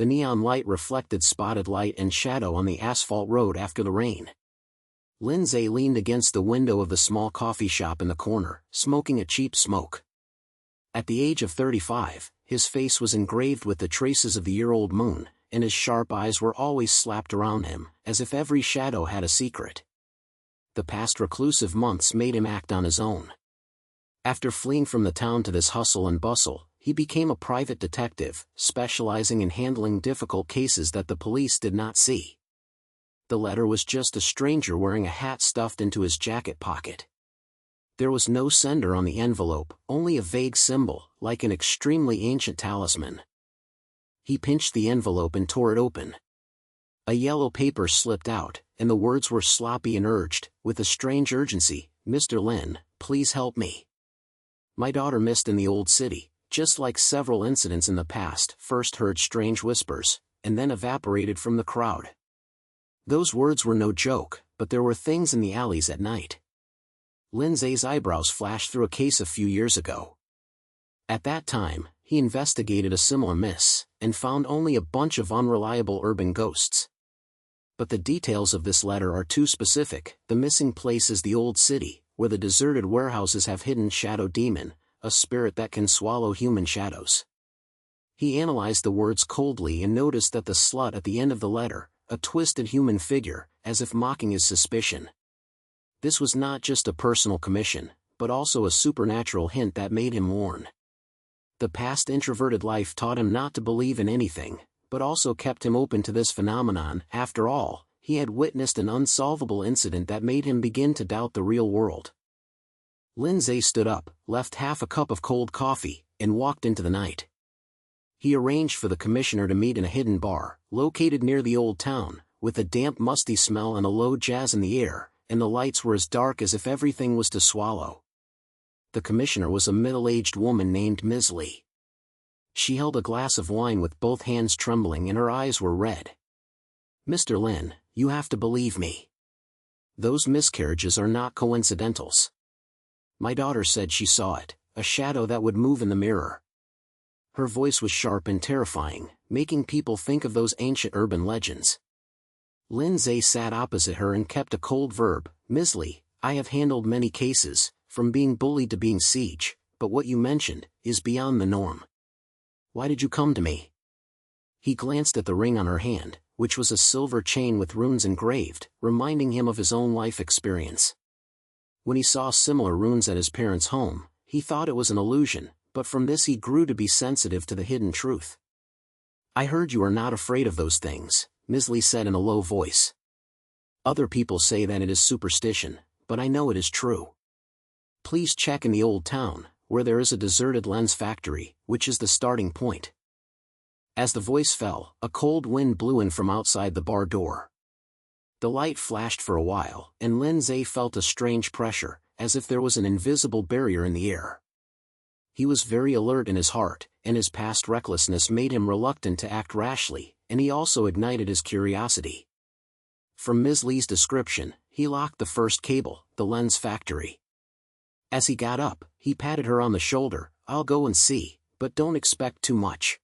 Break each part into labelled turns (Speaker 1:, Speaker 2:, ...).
Speaker 1: The neon light reflected spotted light and shadow on the asphalt road after the rain. Lin Ze leaned against the window of the small coffee shop in the corner, smoking a cheap smoke. At the age of 35, his face was engraved with the traces of the year-old moon, and his sharp eyes were always slapped around him, as if every shadow had a secret. The past reclusive months made him act on his own. After fleeing from the town to this hustle and bustle, he became a private detective, specializing in handling difficult cases that the police did not see. The letter was just a stranger wearing a hat stuffed into his jacket pocket. There was no sender on the envelope, only a vague symbol, like an extremely ancient talisman. He pinched the envelope and tore it open. A yellow paper slipped out, and the words were sloppy and urged, with a strange urgency, "Mr. Lin, please help me. My daughter missed in the old city, just like several incidents in the past." First heard strange whispers, and then evaporated from the crowd. Those words were no joke, but there were things in the alleys at night. Lin Ze's eyebrows flashed through a case a few years ago. At that time, he investigated a similar miss, and found only a bunch of unreliable urban ghosts. But the details of this letter are too specific. The missing place is the old city, where the deserted warehouses have hidden shadow demon, a spirit that can swallow human shadows. He analyzed the words coldly and noticed that the slut at the end of the letter, a twisted human figure, as if mocking his suspicion. This was not just a personal commission, but also a supernatural hint that made him warn. The past introverted life taught him not to believe in anything, but also kept him open to this phenomenon. After all, he had witnessed an unsolvable incident that made him begin to doubt the real world. Lin Ze stood up, left half a cup of cold coffee, and walked into the night. He arranged for the commissioner to meet in a hidden bar, located near the old town, with a damp musty smell and a low jazz in the air, and the lights were as dark as if everything was to swallow. The commissioner was a middle-aged woman named Ms. Li. She held a glass of wine with both hands trembling and her eyes were red. "Mr. Lin, you have to believe me. Those miscarriages are not coincidentals. My daughter said she saw it, a shadow that would move in the mirror." Her voice was sharp and terrifying, making people think of those ancient urban legends. Lin Ze sat opposite her and kept a cold verb. "Ms. Li, I have handled many cases, from being bullied to being siege, but what you mentioned is beyond the norm. Why did you come to me?" He glanced at the ring on her hand, which was a silver chain with runes engraved, reminding him of his own life experience. When he saw similar runes at his parents' home, he thought it was an illusion, but from this he grew to be sensitive to the hidden truth. "I heard you are not afraid of those things," Ms. Li said in a low voice. "Other people say that it is superstition, but I know it is true. Please check in the old town, where there is a deserted lens factory, which is the starting point." As the voice fell, a cold wind blew in from outside the bar door. The light flashed for a while, and Lin Ze felt a strange pressure, as if there was an invisible barrier in the air. He was very alert in his heart, and his past recklessness made him reluctant to act rashly, and he also ignited his curiosity. From Ms. Li's description, he locked the first cable, the lens factory. As he got up, he patted her on the shoulder. "I'll go and see, but don't expect too much."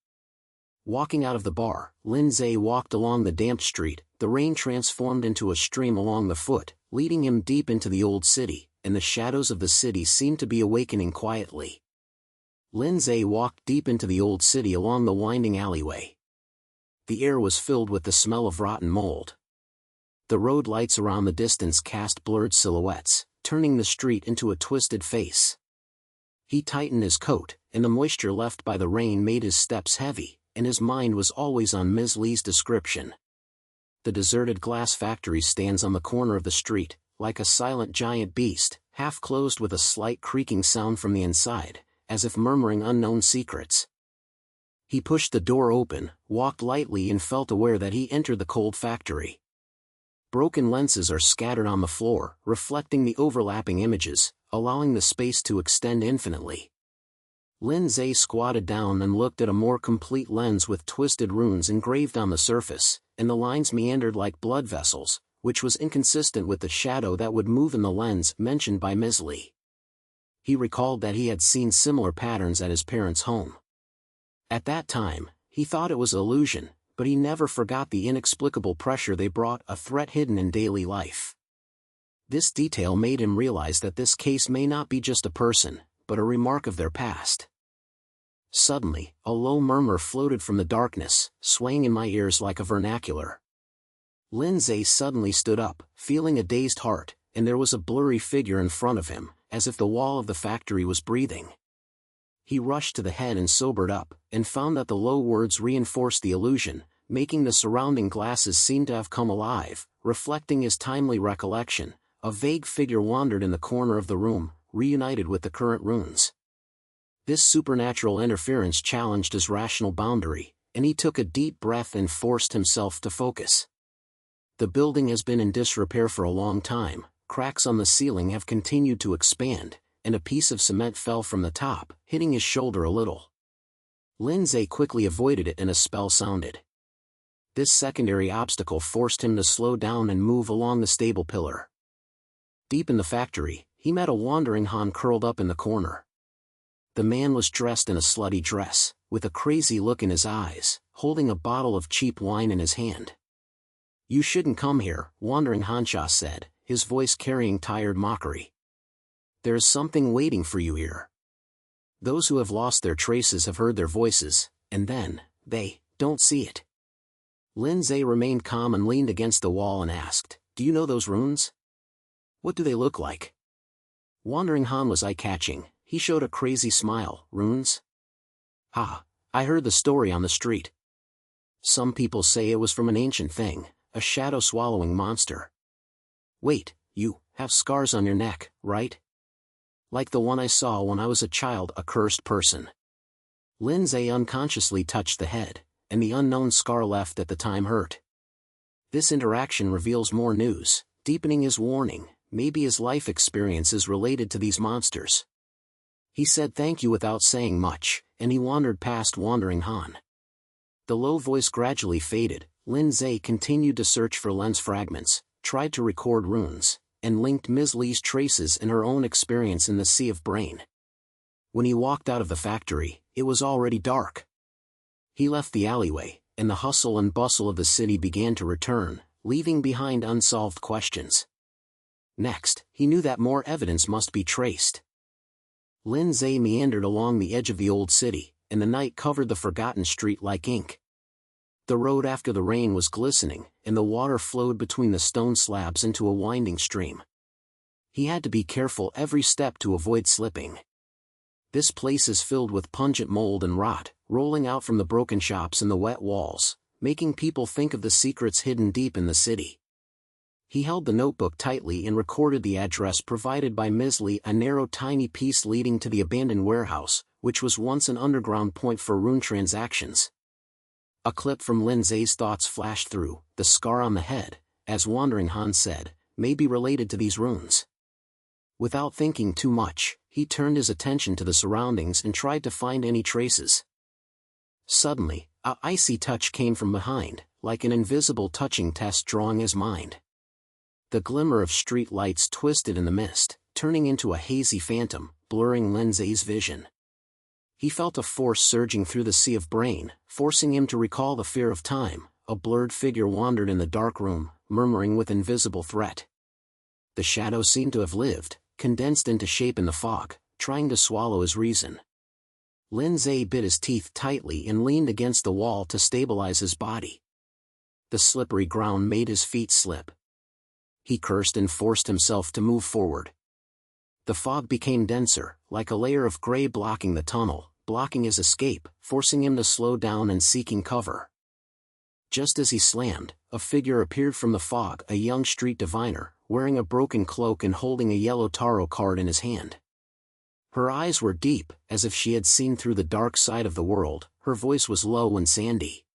Speaker 1: Walking out of the bar, Lin Ze walked along the damp street. The rain transformed into a stream along the foot, leading him deep into the old city, and the shadows of the city seemed to be awakening quietly. Lin Ze walked deep into the old city along the winding alleyway. The air was filled with the smell of rotten mold. The road lights around the distance cast blurred silhouettes, turning the street into a twisted face. He tightened his coat, and the moisture left by the rain made his steps heavy, and his mind was always on Ms. Li's description. The deserted glass factory stands on the corner of the street, like a silent giant beast, half closed with a slight creaking sound from the inside, as if murmuring unknown secrets. He pushed the door open, walked lightly and felt aware that he entered the cold factory. Broken lenses are scattered on the floor, reflecting the overlapping images, allowing the space to extend infinitely. Lin Ze squatted down and looked at a more complete lens with twisted runes engraved on the surface, and the lines meandered like blood vessels, which was inconsistent with the shadow that would move in the lens mentioned by Ms. Li. He recalled that he had seen similar patterns at his parents' home. At that time, he thought it was illusion, but he never forgot the inexplicable pressure they brought, a threat hidden in daily life. This detail made him realize that this case may not be just a person, but a remark of their past. Suddenly, a low murmur floated from the darkness, swaying in my ears like a vernacular. Lin Ze suddenly stood up, feeling a dazed heart, and there was a blurry figure in front of him, as if the wall of the factory was breathing. He rushed to the head and sobered up, and found that the low words reinforced the illusion, making the surrounding glasses seem to have come alive, reflecting his timely recollection. A vague figure wandered in the corner of the room, reunited with the current runes. This supernatural interference challenged his rational boundary, and he took a deep breath and forced himself to focus. The building has been in disrepair for a long time, cracks on the ceiling have continued to expand, and a piece of cement fell from the top, hitting his shoulder a little. Lin Ze quickly avoided it and a spell sounded. This secondary obstacle forced him to slow down and move along the stable pillar. Deep in the factory, he met a wandering Han curled up in the corner. The man was dressed in a slutty dress, with a crazy look in his eyes, holding a bottle of cheap wine in his hand. "You shouldn't come here," Wandering Hansha said, his voice carrying tired mockery. "There's something waiting for you here. Those who have lost their traces have heard their voices, and then, they don't see it." Lin Ze remained calm and leaned against the wall and asked, "Do you know those runes? What do they look like?" Wandering Han was eye-catching. He showed a crazy smile. "Runes? Ah, I heard the story on the street. Some people say it was from an ancient thing, a shadow-swallowing monster. Wait, you have scars on your neck, right? Like the one I saw when I was a child, a cursed person." Lin Ze unconsciously touched the head, and the unknown scar left at the time hurt. This interaction reveals more news, deepening his warning. Maybe his life experience is related to these monsters. He said thank you without saying much, and he wandered past Wandering Han. The low voice gradually faded. Lin Ze continued to search for lens fragments, tried to record runes, and linked Ms. Li's traces and her own experience in the sea of brain. When he walked out of the factory, it was already dark. He left the alleyway, and the hustle and bustle of the city began to return, leaving behind unsolved questions. Next, he knew that more evidence must be traced. Lin Ze meandered along the edge of the old city, and the night covered the forgotten street like ink. The road after the rain was glistening, and the water flowed between the stone slabs into a winding stream. He had to be careful every step to avoid slipping. This place is filled with pungent mold and rot, rolling out from the broken shops and the wet walls, making people think of the secrets hidden deep in the city. He held the notebook tightly and recorded the address provided by Ms. Li, a narrow tiny piece leading to the abandoned warehouse, which was once an underground point for rune transactions. A clip from Lin Ze's thoughts flashed through. The scar on the head, as Wandering Han said, may be related to these runes. Without thinking too much, he turned his attention to the surroundings and tried to find any traces. Suddenly, an icy touch came from behind, like an invisible touching test drawing his mind. The glimmer of street lights twisted in the mist, turning into a hazy phantom, blurring Lin Ze's vision. He felt a force surging through the sea of brain, forcing him to recall the fear of time. A blurred figure wandered in the dark room, murmuring with invisible threat. The shadow seemed to have lived, condensed into shape in the fog, trying to swallow his reason. Lin Ze bit his teeth tightly and leaned against the wall to stabilize his body. The slippery ground made his feet slip. He cursed and forced himself to move forward. The fog became denser, like a layer of gray blocking the tunnel, blocking his escape, forcing him to slow down and seeking cover. Just as he slammed, a figure appeared from the fog, a young street diviner, wearing a broken cloak and holding a yellow tarot card in his hand. Her eyes were deep, as if she had seen through the dark side of the world. Her voice was low and sandy.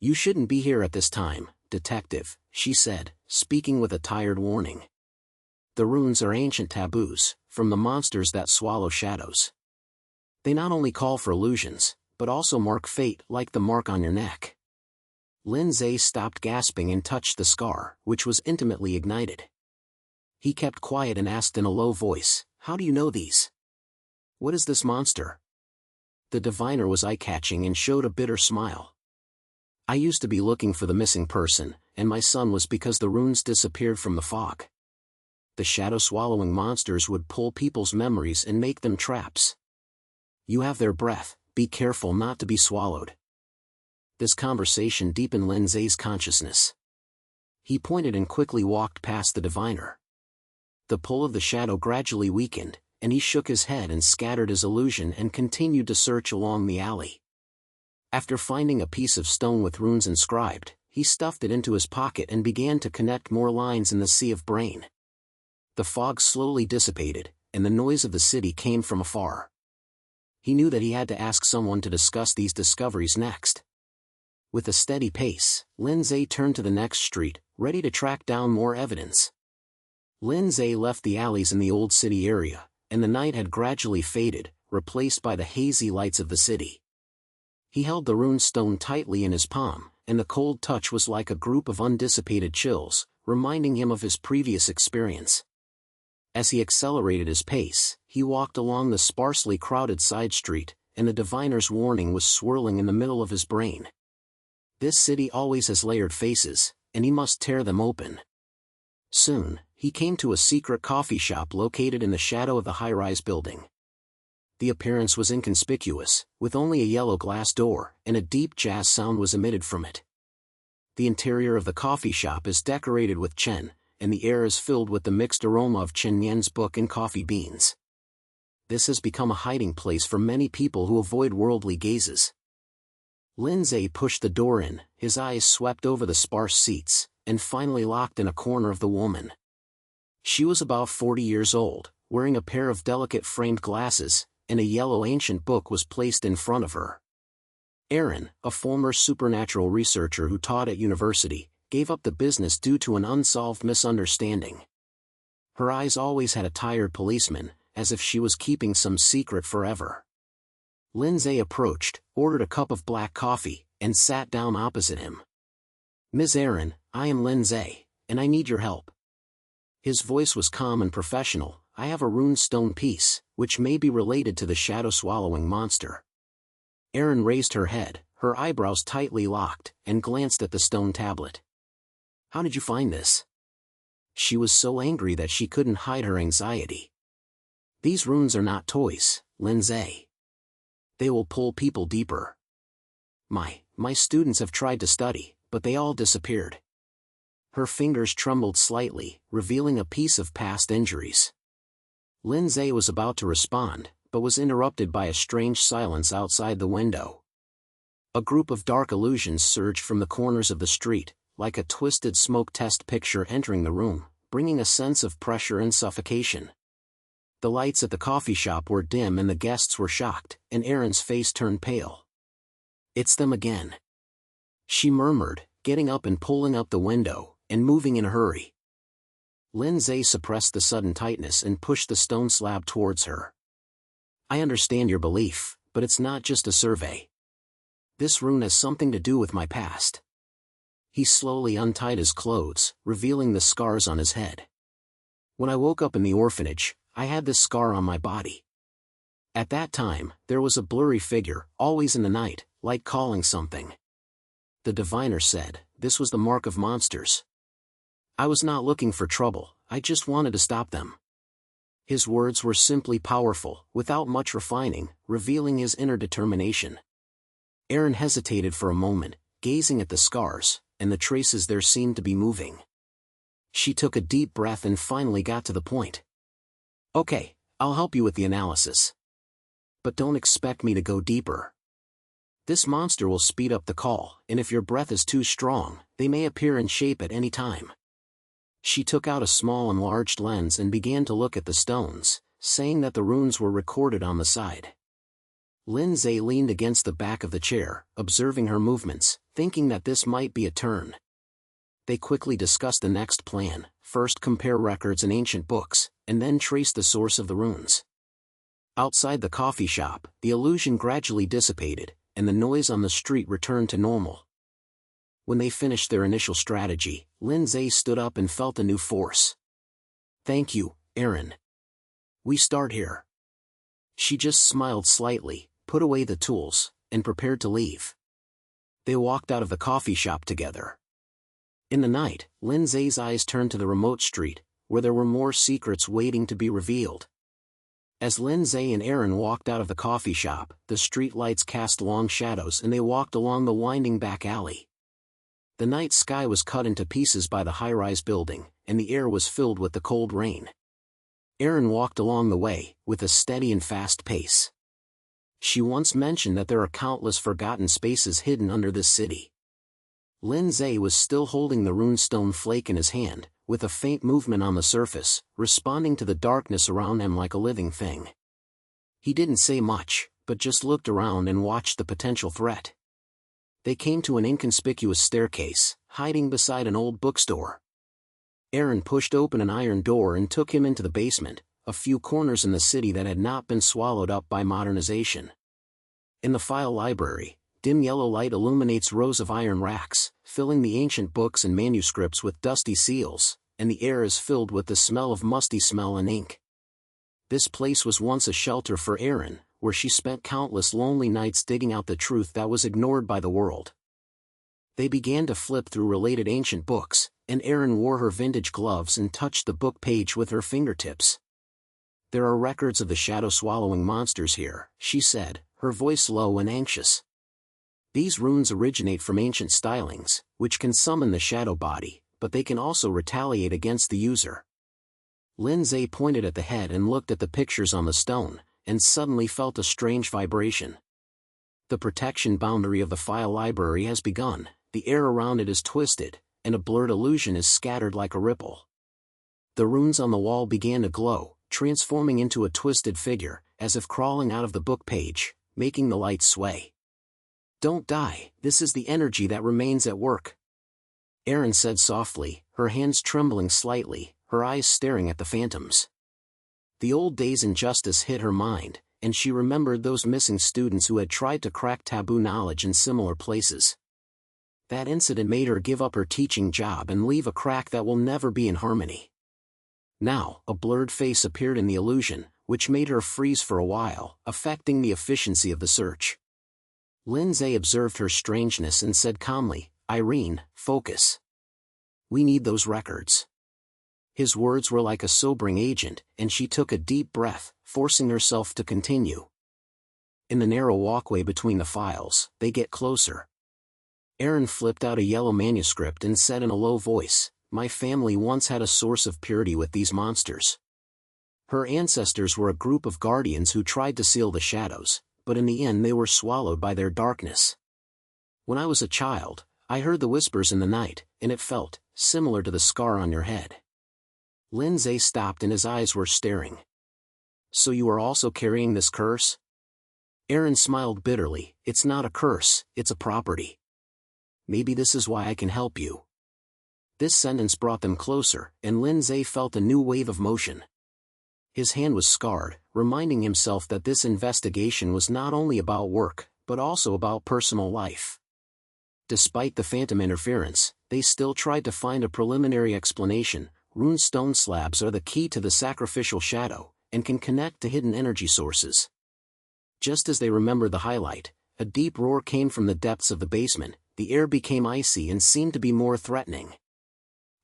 Speaker 1: "You shouldn't be here at this time, detective," she said, speaking with a tired warning. "The runes are ancient taboos, from the monsters that swallow shadows. They not only call for illusions, but also mark fate, like the mark on your neck." Lin Ze stopped gasping and touched the scar, which was intimately ignited. He kept quiet and asked in a low voice, "How do you know these? What is this monster?" The diviner was eye-catching and showed a bitter smile. I used to be looking for the missing person, and my son was because the runes disappeared from the fog. The shadow-swallowing monsters would pull people's memories and make them traps. You have their breath, be careful not to be swallowed. This conversation deepened Lin Ze's consciousness. He pointed and quickly walked past the diviner. The pull of the shadow gradually weakened, and he shook his head and scattered his illusion and continued to search along the alley. After finding a piece of stone with runes inscribed, he stuffed it into his pocket and began to connect more lines in the sea of brain. The fog slowly dissipated, and the noise of the city came from afar. He knew that he had to ask someone to discuss these discoveries next. With a steady pace, Lin Ze turned to the next street, ready to track down more evidence. Lin Ze left the alleys in the old city area, and the night had gradually faded, replaced by the hazy lights of the city. He held the rune stone tightly in his palm, and the cold touch was like a group of undissipated chills, reminding him of his previous experience. As he accelerated his pace, he walked along the sparsely crowded side street, and the diviner's warning was swirling in the middle of his brain. This city always has layered faces, and he must tear them open. Soon, he came to a secret coffee shop located in the shadow of the high-rise building. The appearance was inconspicuous, with only a yellow glass door, and a deep jazz sound was emitted from it. The interior of the coffee shop is decorated with chen, and the air is filled with the mixed aroma of Chen Yan's book and coffee beans. This has become a hiding place for many people who avoid worldly gazes. Lin Ze pushed the door in, his eyes swept over the sparse seats, and finally locked in a corner of the woman. She was about 40 years old, wearing a pair of delicate framed glasses, and a yellow ancient book was placed in front of her. Aaron, a former supernatural researcher who taught at university, gave up the business due to an unsolved misunderstanding. Her eyes always had a tired policeman, as if she was keeping some secret forever. Lin Ze approached, ordered a cup of black coffee, and sat down opposite him. "Ms. Aaron, I am Lin Ze, and I need your help." His voice was calm and professional. "I have a rune stone piece, which may be related to the shadow-swallowing monster." Aaron raised her head, her eyebrows tightly locked, and glanced at the stone tablet. "How did you find this?" She was so angry that she couldn't hide her anxiety. "These runes are not toys, Lin Ze. They will pull people deeper. My students have tried to study, but they all disappeared." Her fingers trembled slightly, revealing a piece of past injuries. Lin Ze was about to respond, but was interrupted by a strange silence outside the window. A group of dark illusions surged from the corners of the street, like a twisted smoke test picture entering the room, bringing a sense of pressure and suffocation. The lights at the coffee shop were dim and the guests were shocked, and Aaron's face turned pale. "It's them again," she murmured, getting up and pulling up the window, and moving in a hurry. Lin Ze suppressed the sudden tightness and pushed the stone slab towards her. "I understand your belief, but it's not just a survey. This rune has something to do with my past." He slowly untied his clothes, revealing the scars on his head. "When I woke up in the orphanage, I had this scar on my body. At that time, there was a blurry figure, always in the night, like calling something. The diviner said, this was the mark of monsters. I was not looking for trouble, I just wanted to stop them." His words were simply powerful, without much refining, revealing his inner determination. Aaron hesitated for a moment, gazing at the scars, and the traces there seemed to be moving. She took a deep breath and finally got to the point. "Okay, I'll help you with the analysis. But don't expect me to go deeper. This monster will speed up the call, and if your breath is too strong, they may appear in shape at any time." She took out a small enlarged lens and began to look at the stones, saying that the runes were recorded on the side. Lin Ze leaned against the back of the chair, observing her movements, thinking that this might be a turn. They quickly discussed the next plan, first compare records in ancient books, and then trace the source of the runes. Outside the coffee shop, the illusion gradually dissipated, and the noise on the street returned to normal. When they finished their initial strategy, Lin Ze stood up and felt a new force. "Thank you, Aaron. We start here." She just smiled slightly, put away the tools, and prepared to leave. They walked out of the coffee shop together. In the night, Lin Ze's eyes turned to the remote street, where there were more secrets waiting to be revealed. As Lin Ze and Aaron walked out of the coffee shop, the street lights cast long shadows and they walked along the winding back alley. The night sky was cut into pieces by the high-rise building, and the air was filled with the cold rain. Aaron walked along the way, with a steady and fast pace. She once mentioned that there are countless forgotten spaces hidden under this city. Lin Ze was still holding the runestone flake in his hand, with a faint movement on the surface, responding to the darkness around him like a living thing. He didn't say much, but just looked around and watched the potential threat. They came to an inconspicuous staircase, hiding beside an old bookstore. Aaron pushed open an iron door and took him into the basement, a few corners in the city that had not been swallowed up by modernization. In the file library, dim yellow light illuminates rows of iron racks, filling the ancient books and manuscripts with dusty seals, and the air is filled with the smell of musty smell and ink. This place was once a shelter for Aaron, where she spent countless lonely nights digging out the truth that was ignored by the world. They began to flip through related ancient books, and Aaron wore her vintage gloves and touched the book page with her fingertips. "There are records of the shadow-swallowing monsters here," she said, her voice low and anxious. "These runes originate from ancient stylings, which can summon the shadow body, but they can also retaliate against the user." Lin Ze pointed at the head and looked at the pictures on the stone, and suddenly felt a strange vibration. The protection boundary of the file library has begun, the air around it is twisted, and a blurred illusion is scattered like a ripple. The runes on the wall began to glow, transforming into a twisted figure, as if crawling out of the book page, making the light sway. "Don't die, this is the energy that remains at work," Aaron said softly, her hands trembling slightly, her eyes staring at the phantoms. The old days' injustice hit her mind, and she remembered those missing students who had tried to crack taboo knowledge in similar places. That incident made her give up her teaching job and leave a crack that will never be in harmony. Now, a blurred face appeared in the illusion, which made her freeze for a while, affecting the efficiency of the search. Lin Ze observed her strangeness and said calmly, "Irene, focus. We need those records." His words were like a sobering agent, and she took a deep breath, forcing herself to continue. In the narrow walkway between the files, they get closer. Aaron flipped out a yellow manuscript and said in a low voice, "My family once had a source of purity with these monsters. Her ancestors were a group of guardians who tried to seal the shadows, but in the end they were swallowed by their darkness. When I was a child, I heard the whispers in the night, and it felt similar to the scar on your head." Lin Ze stopped and his eyes were staring. "So you are also carrying this curse?" Aaron smiled bitterly. "It's not a curse, it's a property. Maybe this is why I can help you." This sentence brought them closer, and Lin Ze felt a new wave of motion. His hand was scarred, reminding himself that this investigation was not only about work, but also about personal life. Despite the phantom interference, they still tried to find a preliminary explanation. Rune stone slabs are the key to the sacrificial shadow, and can connect to hidden energy sources. Just as they remembered the highlight, a deep roar came from the depths of the basement, the air became icy and seemed to be more threatening.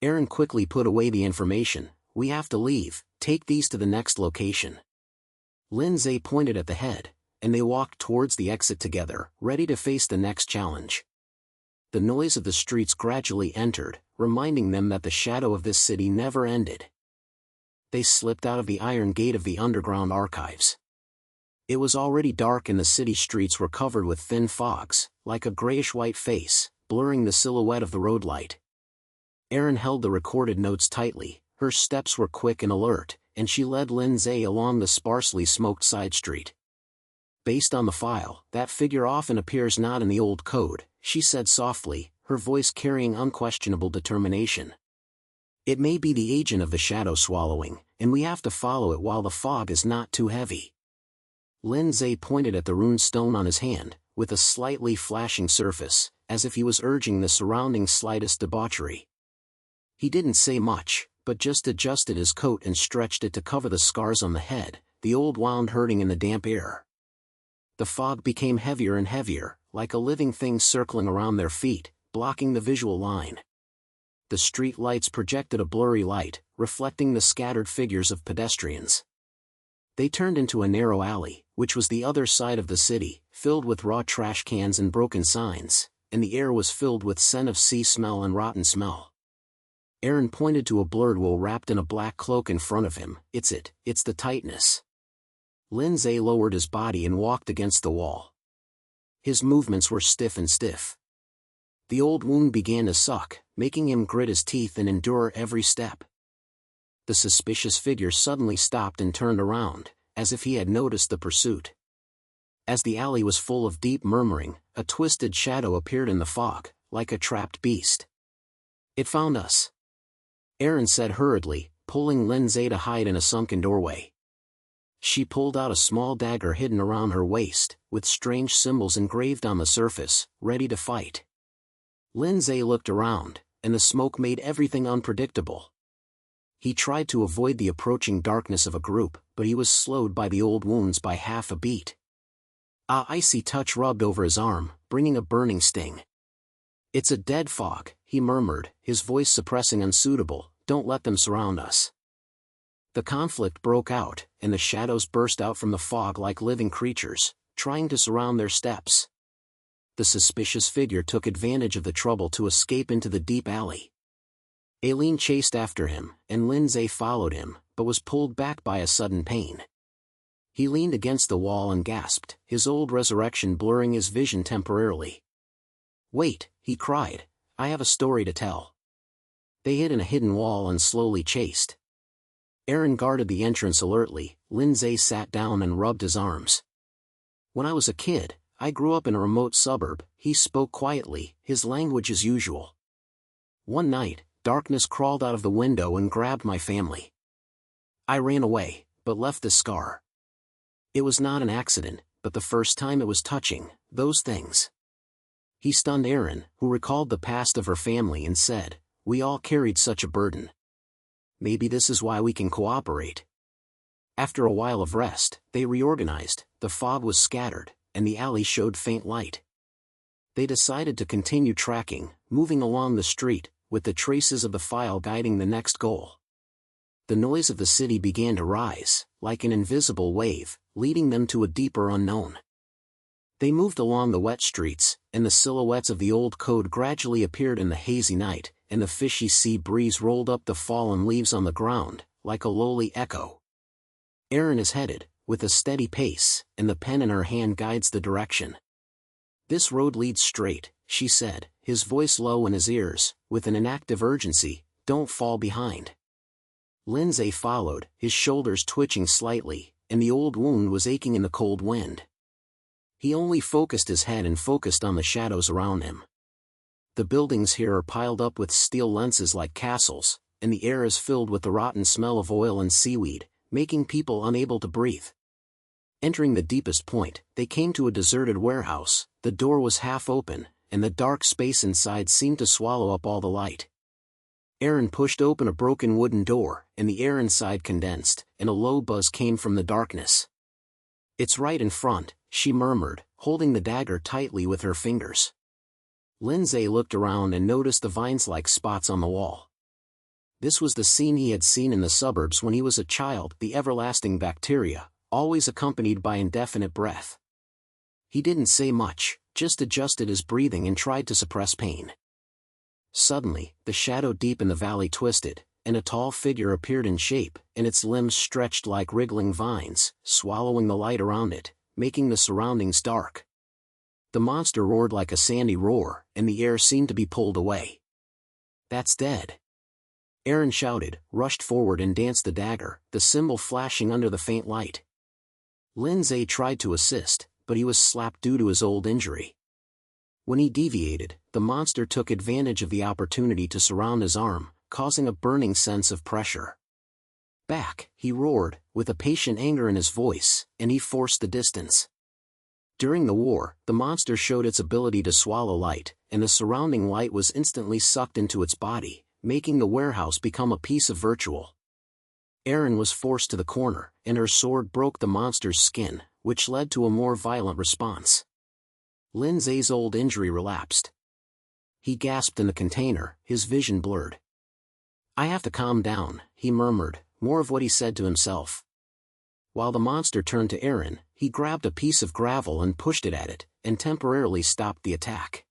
Speaker 1: Aaron quickly put away the information. "We have to leave, take these to the next location." Lin Ze pointed at the head, and they walked towards the exit together, ready to face the next challenge. The noise of the streets gradually entered, reminding them that the shadow of this city never ended. They slipped out of the iron gate of the underground archives. It was already dark and the city streets were covered with thin fogs, like a grayish-white face, blurring the silhouette of the road light. Aaron held the recorded notes tightly, her steps were quick and alert, and she led Lin Ze along the sparsely smoked side street. "Based on the file, that figure often appears not in the old code," she said softly, her voice carrying unquestionable determination. "It may be the agent of the shadow swallowing, and we have to follow it while the fog is not too heavy." Lin Ze pointed at the rune stone on his hand, with a slightly flashing surface, as if he was urging the surroundings' slightest debauchery. He didn't say much, but just adjusted his coat and stretched it to cover the scars on the head, the old wound hurting in the damp air. The fog became heavier and heavier, like a living thing circling around their feet, blocking the visual line. The street lights projected a blurry light, reflecting the scattered figures of pedestrians. They turned into a narrow alley, which was the other side of the city, filled with raw trash cans and broken signs, and the air was filled with scent of sea smell and rotten smell. Aaron pointed to a blurred wool wrapped in a black cloak in front of him. It's the tightness. Lin Ze lowered his body and walked against the wall. His movements were stiff. The old wound began to suck, making him grit his teeth and endure every step. The suspicious figure suddenly stopped and turned around, as if he had noticed the pursuit. As the alley was full of deep murmuring, a twisted shadow appeared in the fog, like a trapped beast. "It found us," Aaron said hurriedly, pulling Lin Ze to hide in a sunken doorway. She pulled out a small dagger hidden around her waist, with strange symbols engraved on the surface, ready to fight. Lin Ze looked around, and the smoke made everything unpredictable. He tried to avoid the approaching darkness of a group, but he was slowed by the old wounds by half a beat. A icy touch rubbed over his arm, bringing a burning sting. "It's a dead fog," he murmured, his voice suppressing unsuitable. "Don't let them surround us." The conflict broke out, and the shadows burst out from the fog like living creatures, trying to surround their steps. The suspicious figure took advantage of the trouble to escape into the deep alley. Aileen chased after him, and Lin Ze followed him, but was pulled back by a sudden pain. He leaned against the wall and gasped, his old resurrection blurring his vision temporarily. "Wait," he cried, "I have a story to tell." They hid in a hidden wall and slowly chased. Aaron guarded the entrance alertly. Lin Ze sat down and rubbed his arms. "When I was a kid, I grew up in a remote suburb," he spoke quietly, his language as usual. "One night, darkness crawled out of the window and grabbed my family. I ran away, but left this scar. It was not an accident, but the first time it was touching, those things." He stunned Aaron, who recalled the past of her family and said, "We all carried such a burden. Maybe this is why we can cooperate." After a while of rest, they reorganized, the fog was scattered, and the alley showed faint light. They decided to continue tracking, moving along the street, with the traces of the file guiding the next goal. The noise of the city began to rise, like an invisible wave, leading them to a deeper unknown. They moved along the wet streets, and the silhouettes of the old code gradually appeared in the hazy night, and the fishy sea breeze rolled up the fallen leaves on the ground, like a lowly echo. Aaron is headed, with a steady pace, and the pen in her hand guides the direction. "This road leads straight," she said, his voice low in his ears, with an inactive urgency. "Don't fall behind." Lin Ze followed, his shoulders twitching slightly, and the old wound was aching in the cold wind. He only focused his head and focused on the shadows around him. The buildings here are piled up with steel lenses like castles, and the air is filled with the rotten smell of oil and seaweed, making people unable to breathe. Entering the deepest point, they came to a deserted warehouse. The door was half open, and the dark space inside seemed to swallow up all the light. Aaron pushed open a broken wooden door, and the air inside condensed, and a low buzz came from the darkness. "It's right in front," she murmured, holding the dagger tightly with her fingers. Lin Ze looked around and noticed the vines-like spots on the wall. This was the scene he had seen in the suburbs when he was a child, the everlasting bacteria, always accompanied by indefinite breath. He didn't say much, just adjusted his breathing and tried to suppress pain. Suddenly, the shadow deep in the valley twisted, and a tall figure appeared in shape, and its limbs stretched like wriggling vines, swallowing the light around it, making the surroundings dark. The monster roared like a sandy roar, and the air seemed to be pulled away. "That's dead," Aaron shouted, rushed forward and danced the dagger, the symbol flashing under the faint light. Lin Ze tried to assist, but he was slapped due to his old injury. When he deviated, the monster took advantage of the opportunity to surround his arm, causing a burning sense of pressure. "Back," he roared, with a patient anger in his voice, and he forced the distance. During the war, the monster showed its ability to swallow light, and the surrounding light was instantly sucked into its body, making the warehouse become a piece of virtual. Aaron was forced to the corner, and her sword broke the monster's skin, which led to a more violent response. Lin Ze's old injury relapsed. He gasped in the container, his vision blurred. "I have to calm down," he murmured, more of what he said to himself. While the monster turned to Aaron, he grabbed a piece of gravel and pushed it at it, and temporarily stopped the attack.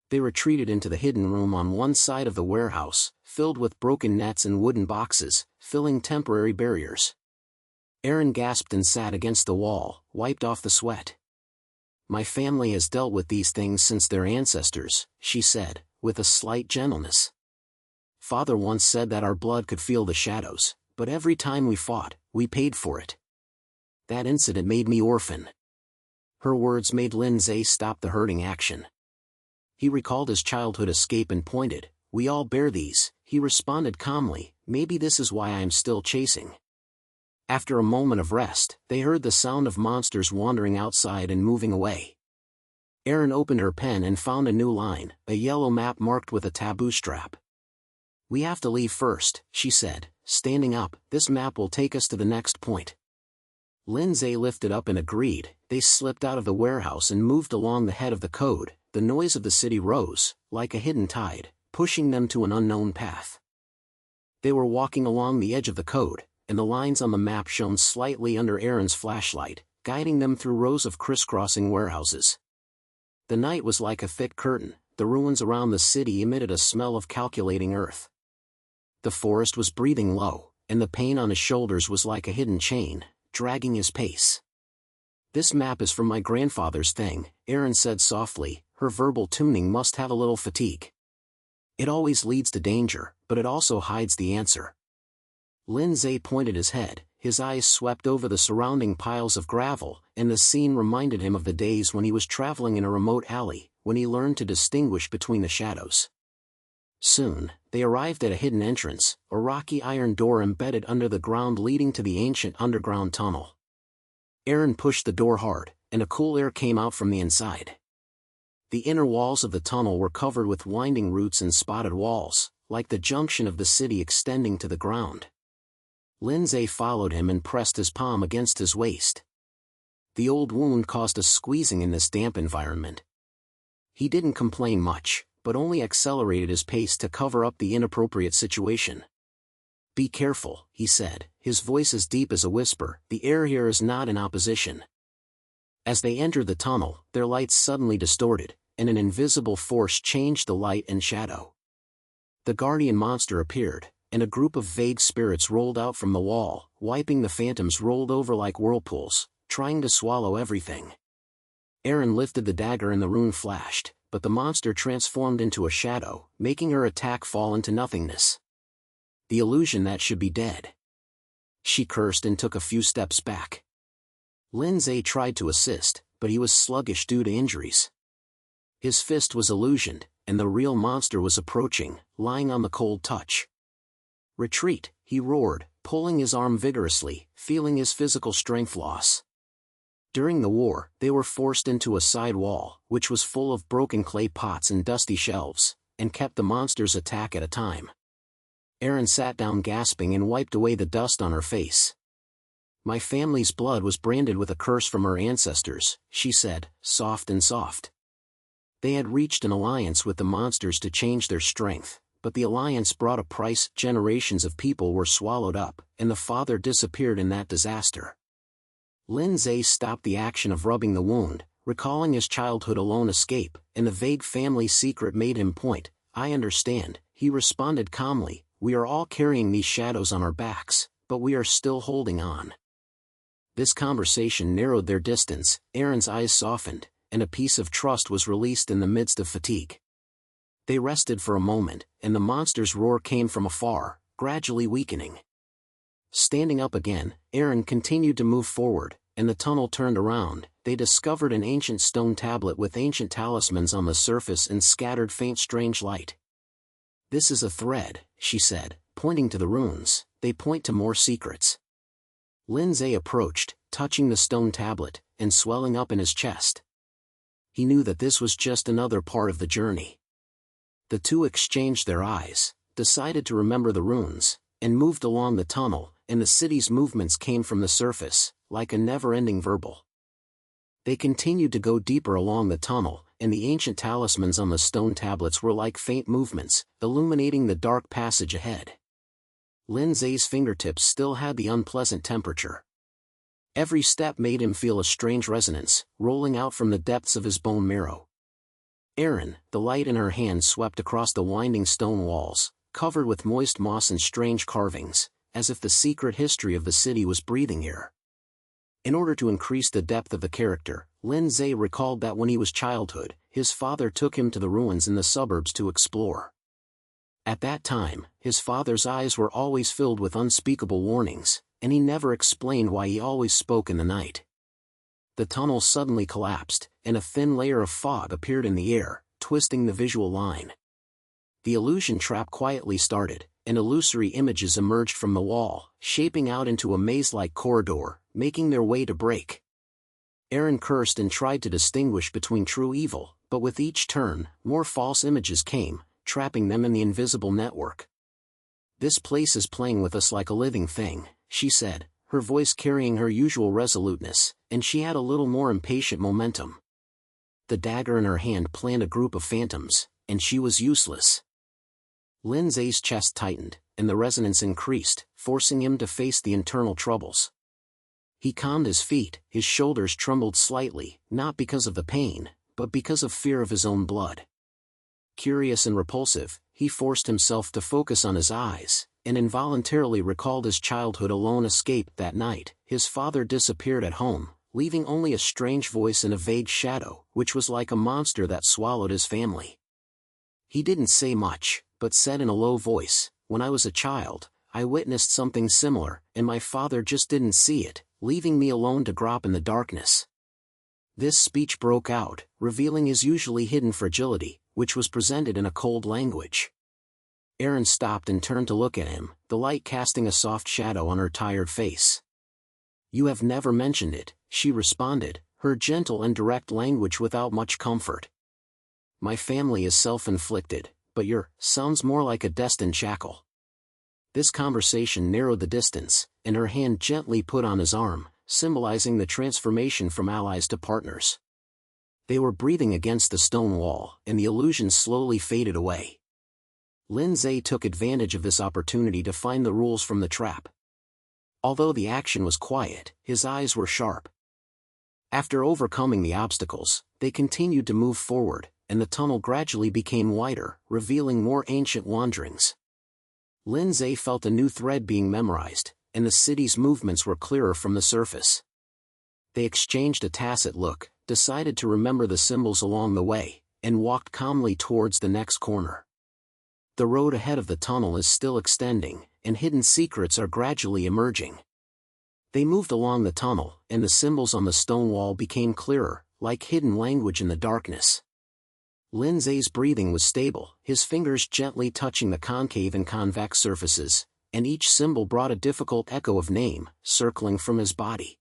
Speaker 1: They retreated into the hidden room on one side of the warehouse, filled with broken nets and wooden boxes, filling temporary barriers. Aaron gasped and sat against the wall, wiped off the sweat. "My family has dealt with these things since their ancestors," she said, with a slight gentleness. "Father once said that our blood could feel the shadows, but every time we fought, we paid for it. That incident made me orphan." Her words made Lin Ze stop the hurting action. He recalled his childhood escape and pointed. "We all bear these," he responded calmly. "Maybe this is why I am still chasing." After a moment of rest, they heard the sound of monsters wandering outside and moving away. Erin opened her pen and found a new line, a yellow map marked with a taboo strap. "We have to leave first," she said, standing up. "This map will take us to the next point." Lin Ze lifted up and agreed. They slipped out of the warehouse and moved along the head of the code. The noise of the city rose, like a hidden tide, pushing them to an unknown path. They were walking along the edge of the code, and the lines on the map shone slightly under Aaron's flashlight, guiding them through rows of crisscrossing warehouses. The night was like a thick curtain. The ruins around the city emitted a smell of calculating earth. The forest was breathing low, and the pain on his shoulders was like a hidden chain, dragging his pace. "This map is from my grandfather's thing," Aaron said softly. Her verbal tuning must have a little fatigue. "It always leads to danger, but it also hides the answer." Lin Ze pointed his head, his eyes swept over the surrounding piles of gravel, and the scene reminded him of the days when he was traveling in a remote alley, when he learned to distinguish between the shadows. Soon, they arrived at a hidden entrance, a rocky iron door embedded under the ground leading to the ancient underground tunnel. Aaron pushed the door hard, and a cool air came out from the inside. The inner walls of the tunnel were covered with winding roots and spotted walls, like the junction of the city extending to the ground. Lin Ze followed him and pressed his palm against his waist. The old wound caused a squeezing in this damp environment. He didn't complain much, but only accelerated his pace to cover up the inappropriate situation. "Be careful," he said, his voice as deep as a whisper. "The air here is not in opposition." As they entered the tunnel, their lights suddenly distorted, and an invisible force changed the light and shadow. The guardian monster appeared, and a group of vague spirits rolled out from the wall, wiping the phantoms rolled over like whirlpools, trying to swallow everything. Aaron lifted the dagger and the rune flashed, but the monster transformed into a shadow, making her attack fall into nothingness. "The illusion that should be dead." She cursed and took a few steps back. Lin Ze tried to assist, but he was sluggish due to injuries. His fist was illusioned, and the real monster was approaching, lying on the cold touch. "Retreat," he roared, pulling his arm vigorously, feeling his physical strength loss. During the war, they were forced into a side wall, which was full of broken clay pots and dusty shelves, and kept the monster's attack at a time. Aaron sat down gasping and wiped away the dust on her face. "My family's blood was branded with a curse from her ancestors," she said, soft and soft. They had reached an alliance with the monsters to change their strength, but the alliance brought a price. Generations of people were swallowed up, and the father disappeared in that disaster. Lin Ze stopped the action of rubbing the wound, recalling his childhood alone escape, and the vague family secret made him point. "I understand," he responded calmly. "We are all carrying these shadows on our backs, but we are still holding on." This conversation narrowed their distance. Aaron's eyes softened, and a piece of trust was released in the midst of fatigue. They rested for a moment, and the monster's roar came from afar, gradually weakening. Standing up again, Aaron continued to move forward, and the tunnel turned around. They discovered an ancient stone tablet with ancient talismans on the surface and scattered faint strange light. "This is a thread," she said, pointing to the runes. "They point to more secrets." Lin Ze approached, touching the stone tablet, and swelling up in his chest. He knew that this was just another part of the journey. The two exchanged their eyes, decided to remember the runes, and moved along the tunnel, and the city's movements came from the surface, like a never-ending verbal. They continued to go deeper along the tunnel, and the ancient talismans on the stone tablets were like faint movements, illuminating the dark passage ahead. Lin Ze's fingertips still had the unpleasant temperature. Every step made him feel a strange resonance, rolling out from the depths of his bone marrow. Erin, the light in her hand, swept across the winding stone walls, covered with moist moss and strange carvings, as if the secret history of the city was breathing here. In order to increase the depth of the character, Lin Ze recalled that when he was childhood, his father took him to the ruins in the suburbs to explore. At that time, his father's eyes were always filled with unspeakable warnings, and he never explained why he always spoke in the night. The tunnel suddenly collapsed, and a thin layer of fog appeared in the air, twisting the visual line. The illusion trap quietly started, and illusory images emerged from the wall, shaping out into a maze-like corridor, making their way to break. Erin cursed and tried to distinguish between true evil, but with each turn, more false images came, trapping them in the invisible network. "This place is playing with us like a living thing," she said, her voice carrying her usual resoluteness, and she had a little more impatient momentum. The dagger in her hand planned a group of phantoms, and she was useless. Lin Ze's chest tightened, and the resonance increased, forcing him to face the internal troubles. He calmed his feet, his shoulders trembled slightly, not because of the pain, but because of fear of his own blood. Curious and repulsive, he forced himself to focus on his eyes, and involuntarily recalled his childhood alone escape that night. His father disappeared at home, leaving only a strange voice and a vague shadow, which was like a monster that swallowed his family. He didn't say much, but said in a low voice, "When I was a child, I witnessed something similar, and my father just didn't see it, leaving me alone to grope in the darkness." This speech broke out, revealing his usually hidden fragility, which was presented in a cold language. Erin stopped and turned to look at him, the light casting a soft shadow on her tired face. "You have never mentioned it," she responded, her gentle and direct language without much comfort. "My family is self-inflicted, but your sounds more like a destined shackle." This conversation narrowed the distance, and her hand gently put on his arm, symbolizing the transformation from allies to partners. They were breathing against the stone wall, and the illusion slowly faded away. Lin Ze took advantage of this opportunity to find the rules from the trap. Although the action was quiet, his eyes were sharp. After overcoming the obstacles, they continued to move forward, and the tunnel gradually became wider, revealing more ancient wanderings. Lin Ze felt a new thread being memorized, and the city's movements were clearer from the surface. They exchanged a tacit look, decided to remember the symbols along the way, and walked calmly towards the next corner. The road ahead of the tunnel is still extending, and hidden secrets are gradually emerging. They moved along the tunnel, and the symbols on the stone wall became clearer, like hidden language in the darkness. Lin Ze's breathing was stable, his fingers gently touching the concave and convex surfaces, and each symbol brought a difficult echo of name, circling from his body.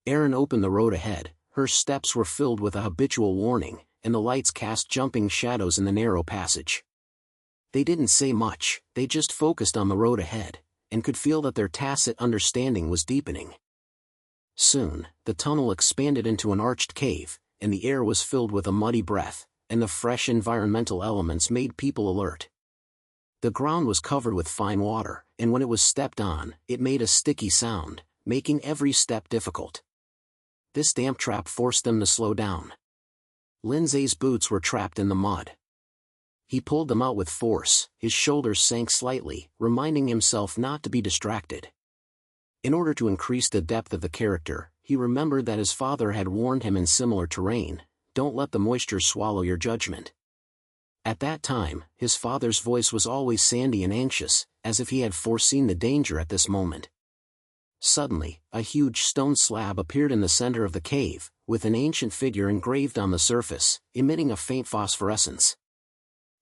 Speaker 1: Erin opened the road ahead, her steps were filled with a habitual warning, and the lights cast jumping shadows in the narrow passage. They didn't say much, they just focused on the road ahead, and could feel that their tacit understanding was deepening. Soon, the tunnel expanded into an arched cave, and the air was filled with a muddy breath, and the fresh environmental elements made people alert. The ground was covered with fine water, and when it was stepped on, it made a sticky sound, making every step difficult. This damp trap forced them to slow down. Lin Ze's boots were trapped in the mud. He pulled them out with force, his shoulders sank slightly, reminding himself not to be distracted. In order to increase the depth of the character, he remembered that his father had warned him in similar terrain, "Don't let the moisture swallow your judgment." At that time, his father's voice was always sandy and anxious, as if he had foreseen the danger at this moment. Suddenly, a huge stone slab appeared in the center of the cave, with an ancient figure engraved on the surface, emitting a faint phosphorescence.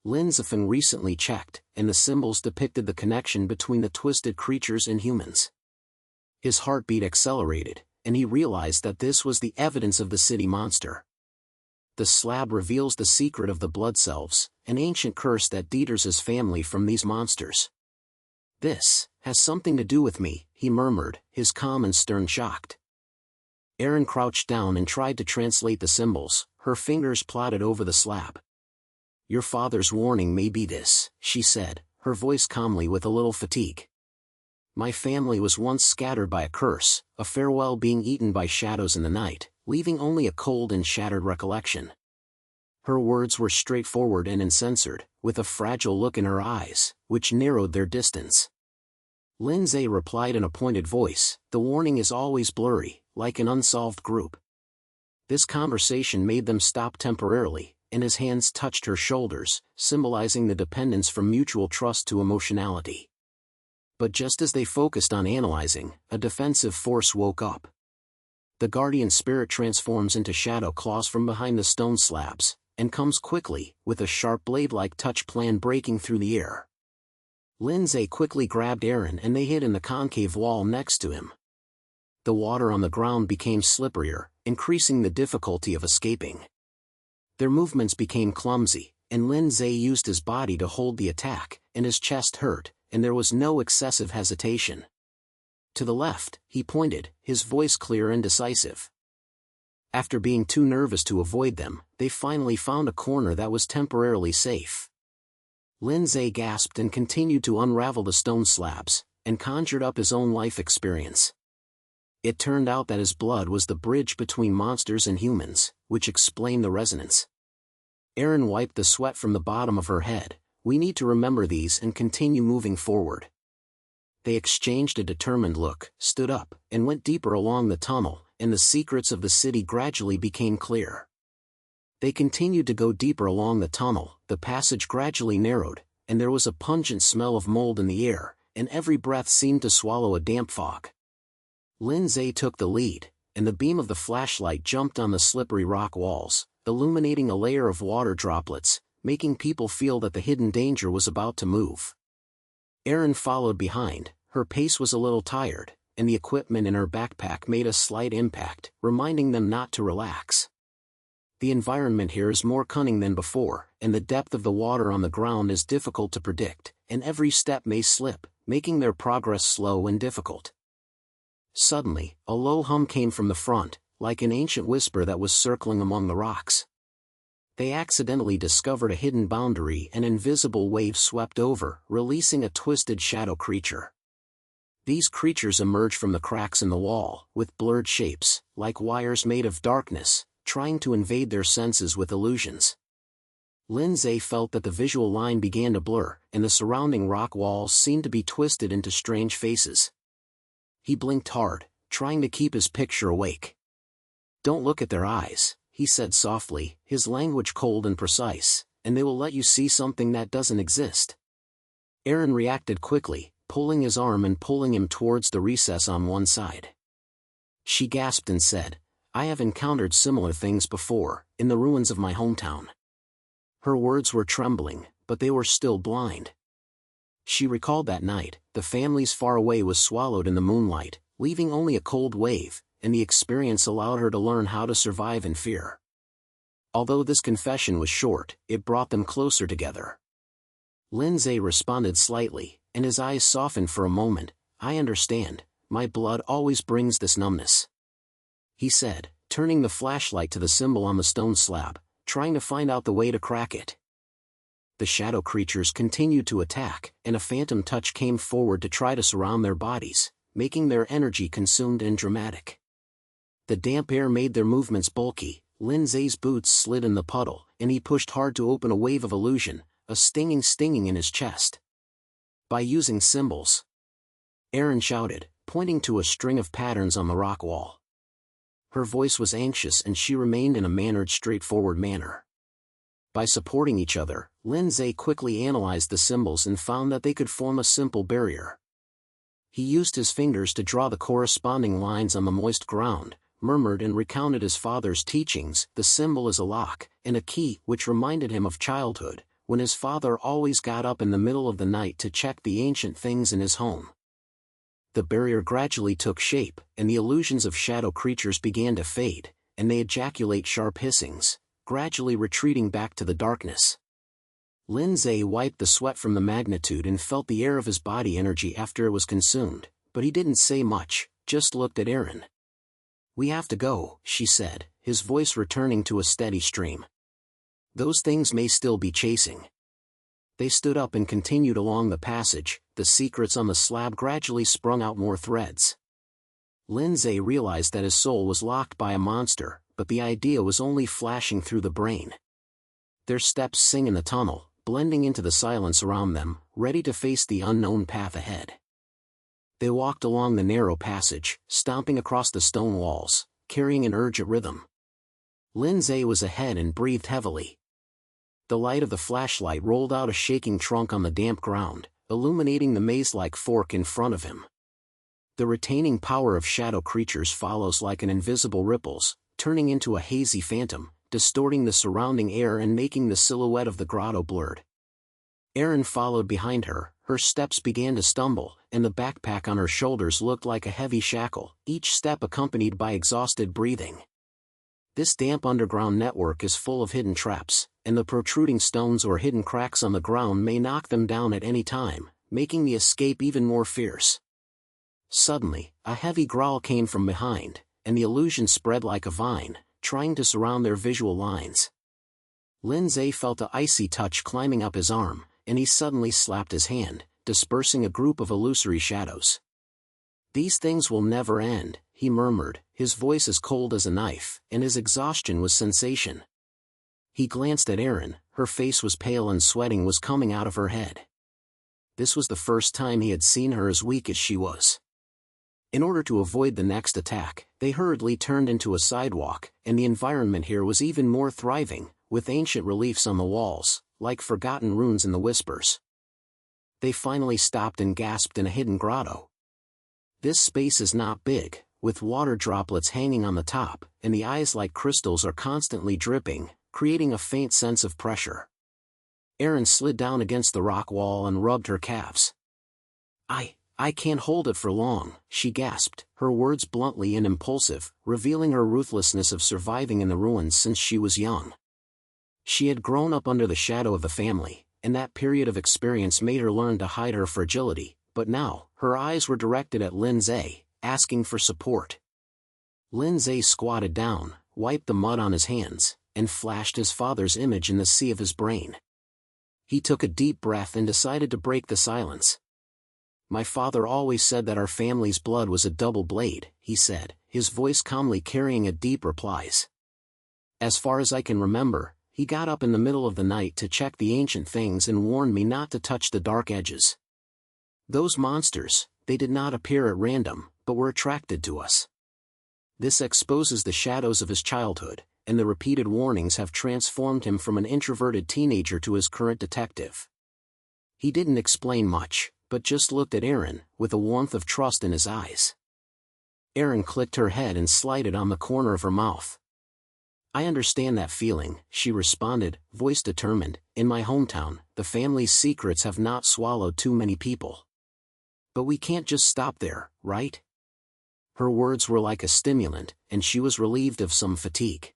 Speaker 1: Lin Ze recently checked, and the symbols depicted the connection between the twisted creatures and humans. His heartbeat accelerated, and he realized that this was the evidence of the city monster. The slab reveals the secret of the blood selves, an ancient curse that deters his family from these monsters. "This has something to do with me," he murmured, his calm and stern shocked. Erin crouched down and tried to translate the symbols, her fingers plotted over the slab. "Your father's warning may be this," she said, her voice calmly with a little fatigue. "My family was once scattered by a curse, a farewell being eaten by shadows in the night, leaving only a cold and shattered recollection." Her words were straightforward and uncensored, with a fragile look in her eyes, which narrowed their distance. Lin Ze replied in a pointed voice, "The warning is always blurry, like an unsolved group." This conversation made them stop temporarily, and his hands touched her shoulders, symbolizing the dependence from mutual trust to emotionality. But just as they focused on analyzing, a defensive force woke up. The guardian spirit transforms into shadow claws from behind the stone slabs, and comes quickly, with a sharp blade-like touch plan breaking through the air. Lin Ze quickly grabbed Erin and they hid in the concave wall next to him. The water on the ground became slipperier, increasing the difficulty of escaping. Their movements became clumsy, and Lin Ze used his body to hold the attack, and his chest hurt, and there was no excessive hesitation. "To the left," he pointed, his voice clear and decisive. After being too nervous to avoid them, they finally found a corner that was temporarily safe. Lin Ze gasped and continued to unravel the stone slabs, and conjured up his own life experience. It turned out that his blood was the bridge between monsters and humans, which explained the resonance. Erin wiped the sweat from the bottom of her head. "We need to remember these and continue moving forward." They exchanged a determined look, stood up, and went deeper along the tunnel, and the secrets of the city gradually became clear. They continued to go deeper along the tunnel, the passage gradually narrowed, and there was a pungent smell of mold in the air, and every breath seemed to swallow a damp fog. Lin Ze took the lead, and the beam of the flashlight jumped on the slippery rock walls, illuminating a layer of water droplets, making people feel that the hidden danger was about to move. Erin followed behind. Her pace was a little tired, and the equipment in her backpack made a slight impact, reminding them not to relax. The environment here is more cunning than before, and the depth of the water on the ground is difficult to predict, and every step may slip, making their progress slow and difficult. Suddenly, a low hum came from the front, like an ancient whisper that was circling among the rocks. They accidentally discovered a hidden boundary, and an invisible wave swept over, releasing a twisted shadow creature. These creatures emerged from the cracks in the wall, with blurred shapes, like wires made of darkness, trying to invade their senses with illusions. Lin Ze felt that the visual line began to blur, and the surrounding rock walls seemed to be twisted into strange faces. He blinked hard, trying to keep his picture awake. "Don't look at their eyes," he said softly, his language cold and precise, "and they will let you see something that doesn't exist." Erin reacted quickly, pulling his arm and pulling him towards the recess on one side. She gasped and said, "I have encountered similar things before, in the ruins of my hometown." Her words were trembling, but they were still blind. She recalled that night, the family's far away was swallowed in the moonlight, leaving only a cold wave, and the experience allowed her to learn how to survive in fear. Although this confession was short, it brought them closer together. Lin Ze responded slightly, and his eyes softened for a moment. "I understand, my blood always brings this numbness," he said, turning the flashlight to the symbol on the stone slab, trying to find out the way to crack it. The shadow creatures continued to attack, and a phantom touch came forward to try to surround their bodies, making their energy consumed and dramatic. The damp air made their movements bulky. Lin Ze's boots slid in the puddle, and he pushed hard to open a wave of illusion, a stinging in his chest. "By using symbols," Erin shouted, pointing to a string of patterns on the rock wall. Her voice was anxious and she remained in a mannered, straightforward manner. By supporting each other, Lin Ze quickly analyzed the symbols and found that they could form a simple barrier. He used his fingers to draw the corresponding lines on the moist ground, murmured and recounted his father's teachings. The symbol is a lock, and a key, which reminded him of childhood, when his father always got up in the middle of the night to check the ancient things in his home. The barrier gradually took shape, and the illusions of shadow creatures began to fade, and they ejaculate sharp hissings, gradually retreating back to the darkness. Lin Ze wiped the sweat from the magnitude and felt the air of his body energy after it was consumed, but he didn't say much, just looked at Erin. "We have to go," she said, his voice returning to a steady stream. "Those things may still be chasing." They stood up and continued along the passage, the secrets on the slab gradually sprung out more threads. Lin Ze realized that his soul was locked by a monster, but the idea was only flashing through the brain. Their steps sang in the tunnel, blending into the silence around them, ready to face the unknown path ahead. They walked along the narrow passage, stomping across the stone walls, carrying an urgent rhythm. Lin Ze was ahead and breathed heavily. The light of the flashlight rolled out a shaking trunk on the damp ground, illuminating the maze-like fork in front of him. The retaining power of shadow creatures follows like an invisible ripples, turning into a hazy phantom, distorting the surrounding air and making the silhouette of the grotto blurred. Erin followed behind her, her steps began to stumble, and the backpack on her shoulders looked like a heavy shackle, each step accompanied by exhausted breathing. This damp underground network is full of hidden traps, and the protruding stones or hidden cracks on the ground may knock them down at any time, making the escape even more fierce. Suddenly, a heavy growl came from behind, and the illusion spread like a vine, trying to surround their visual lines. Lin Ze felt an icy touch climbing up his arm, and he suddenly slapped his hand, dispersing a group of illusory shadows. "These things will never end," he murmured, his voice as cold as a knife, and his exhaustion was sensation. He glanced at Erin, her face was pale and sweating was coming out of her head. This was the first time he had seen her as weak as she was. In order to avoid the next attack, they hurriedly turned into a sidewalk, and the environment here was even more thriving, with ancient reliefs on the walls, like forgotten runes in the whispers. They finally stopped and gasped in a hidden grotto. This space is not big, with water droplets hanging on the top, and the eyes like crystals are constantly dripping, creating a faint sense of pressure. Erin slid down against the rock wall and rubbed her calves. I can't hold it for long," she gasped, her words bluntly and impulsive, revealing her ruthlessness of surviving in the ruins since she was young. She had grown up under the shadow of the family, and that period of experience made her learn to hide her fragility, but now, her eyes were directed at Lin Ze, asking for support. Lin Ze squatted down, wiped the mud on his hands, and flashed his father's image in the sea of his brain. He took a deep breath and decided to break the silence. "My father always said that our family's blood was a double blade," he said, his voice calmly carrying a deep replies. "As far as I can remember, he got up in the middle of the night to check the ancient things and warned me not to touch the dark edges. Those monsters, they did not appear at random, but were attracted to us. This exposes the shadows of his childhood, and the repeated warnings have transformed him from an introverted teenager to his current detective." He didn't explain much, but just looked at Erin, with a warmth of trust in his eyes. Erin clicked her head and slided on the corner of her mouth. "I understand that feeling," she responded, voice determined. "In my hometown, the family's secrets have not swallowed too many people. But we can't just stop there, right?" Her words were like a stimulant, and she was relieved of some fatigue.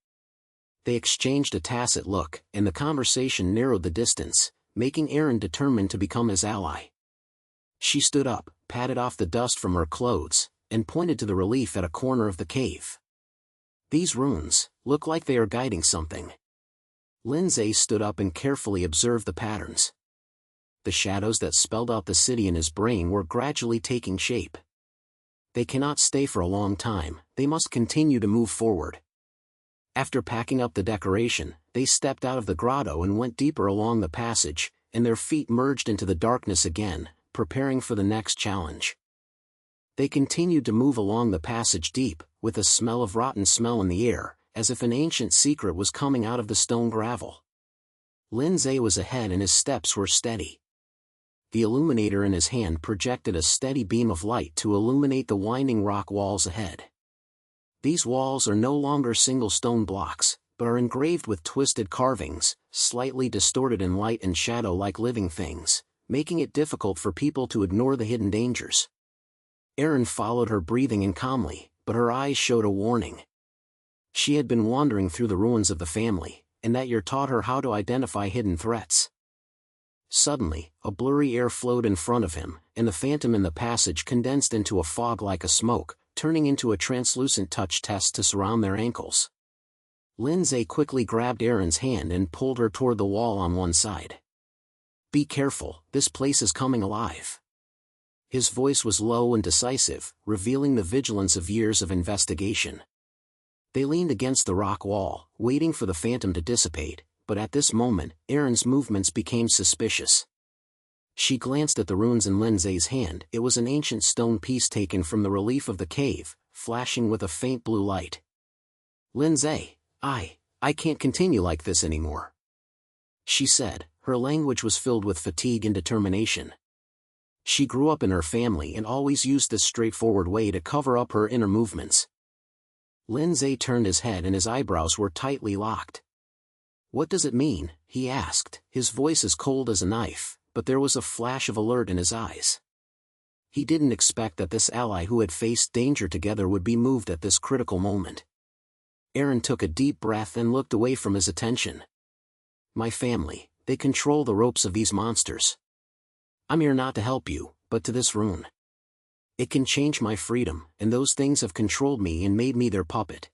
Speaker 1: They exchanged a tacit look, and the conversation narrowed the distance, making Erin determined to become his ally. She stood up, patted off the dust from her clothes, and pointed to the relief at a corner of the cave. "These runes look like they are guiding something." Lin Ze stood up and carefully observed the patterns. The shadows that spelled out the city in his brain were gradually taking shape. They cannot stay for a long time, they must continue to move forward. After packing up the decoration, they stepped out of the grotto and went deeper along the passage, and their feet merged into the darkness again, preparing for the next challenge. They continued to move along the passage deep, with a smell of rotten smell in the air, as if an ancient secret was coming out of the stone gravel. Lin Ze was ahead and his steps were steady. The illuminator in his hand projected a steady beam of light to illuminate the winding rock walls ahead. These walls are no longer single stone blocks, but are engraved with twisted carvings, slightly distorted in light and shadow like living things, making it difficult for people to ignore the hidden dangers. Erin followed her breathing in calmly, but her eyes showed a warning. She had been wandering through the ruins of the family, and that year taught her how to identify hidden threats. Suddenly, a blurry air flowed in front of him, and the phantom in the passage condensed into a fog like a smoke, turning into a translucent touch test to surround their ankles. Lin Ze quickly grabbed Aaron's hand and pulled her toward the wall on one side. "Be careful, this place is coming alive." His voice was low and decisive, revealing the vigilance of years of investigation. They leaned against the rock wall, waiting for the phantom to dissipate, but at this moment, Aaron's movements became suspicious. She glanced at the runes in Lin Ze's hand. It was an ancient stone piece taken from the relief of the cave, flashing with a faint blue light. "Lin Ze, I can't continue like this anymore," she said. Her language was filled with fatigue and determination. She grew up in her family and always used this straightforward way to cover up her inner movements. Lin Ze turned his head and his eyebrows were tightly locked. "What does it mean?" he asked, his voice as cold as a knife, but there was a flash of alert in his eyes. He didn't expect that this ally who had faced danger together would be moved at this critical moment. Aaron took a deep breath and looked away from his attention. "My family, they control the ropes of these monsters. I'm here not to help you, but to this rune. It can change my freedom, and those things have controlled me and made me their puppet."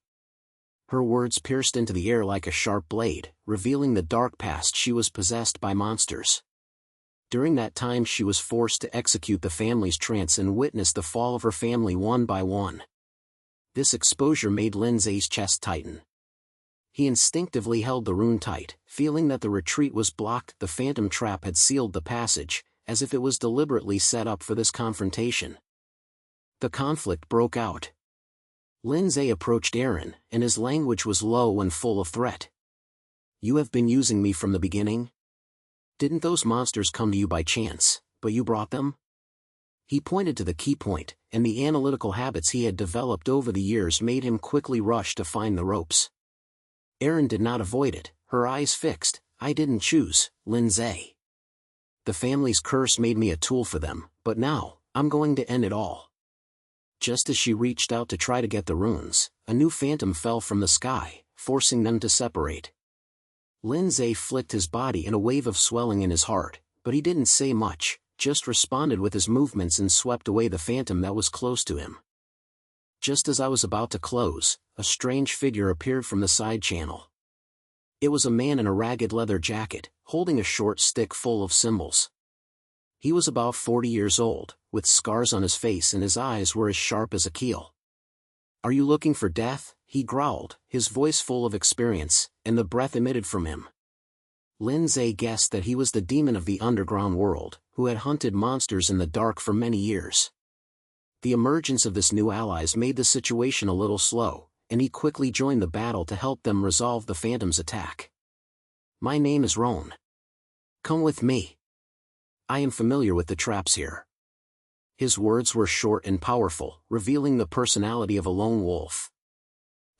Speaker 1: Her words pierced into the air like a sharp blade, revealing the dark past. She was possessed by monsters. During that time she was forced to execute the family's trance and witness the fall of her family one by one. This exposure made Lin Ze's chest tighten. He instinctively held the rune tight, feeling that the retreat was blocked. The phantom trap had sealed the passage, as if it was deliberately set up for this confrontation. The conflict broke out. Lin Ze approached Aaron, and his language was low and full of threat. "You have been using me from the beginning? Didn't those monsters come to you by chance, but you brought them?" He pointed to the key point, and the analytical habits he had developed over the years made him quickly rush to find the ropes. Aaron did not avoid it, her eyes fixed. "I didn't choose, Lin Ze. The family's curse made me a tool for them, but now, I'm going to end it all." Just as she reached out to try to get the runes, a new phantom fell from the sky, forcing them to separate. Lin Ze flicked his body in a wave of swelling in his heart, but he didn't say much, just responded with his movements and swept away the phantom that was close to him. Just as I was about to close, a strange figure appeared from the side channel. It was a man in a ragged leather jacket, holding a short stick full of symbols. He was about 40 years old, with scars on his face and his eyes were as sharp as a keel. "Are you looking for death?" he growled, his voice full of experience, and the breath emitted from him. Lin Ze guessed that he was the demon of the underground world, who had hunted monsters in the dark for many years. The emergence of this new allies made the situation a little slow, and he quickly joined the battle to help them resolve the phantom's attack. "My name is Roan. Come with me. I am familiar with the traps here." His words were short and powerful, revealing the personality of a lone wolf.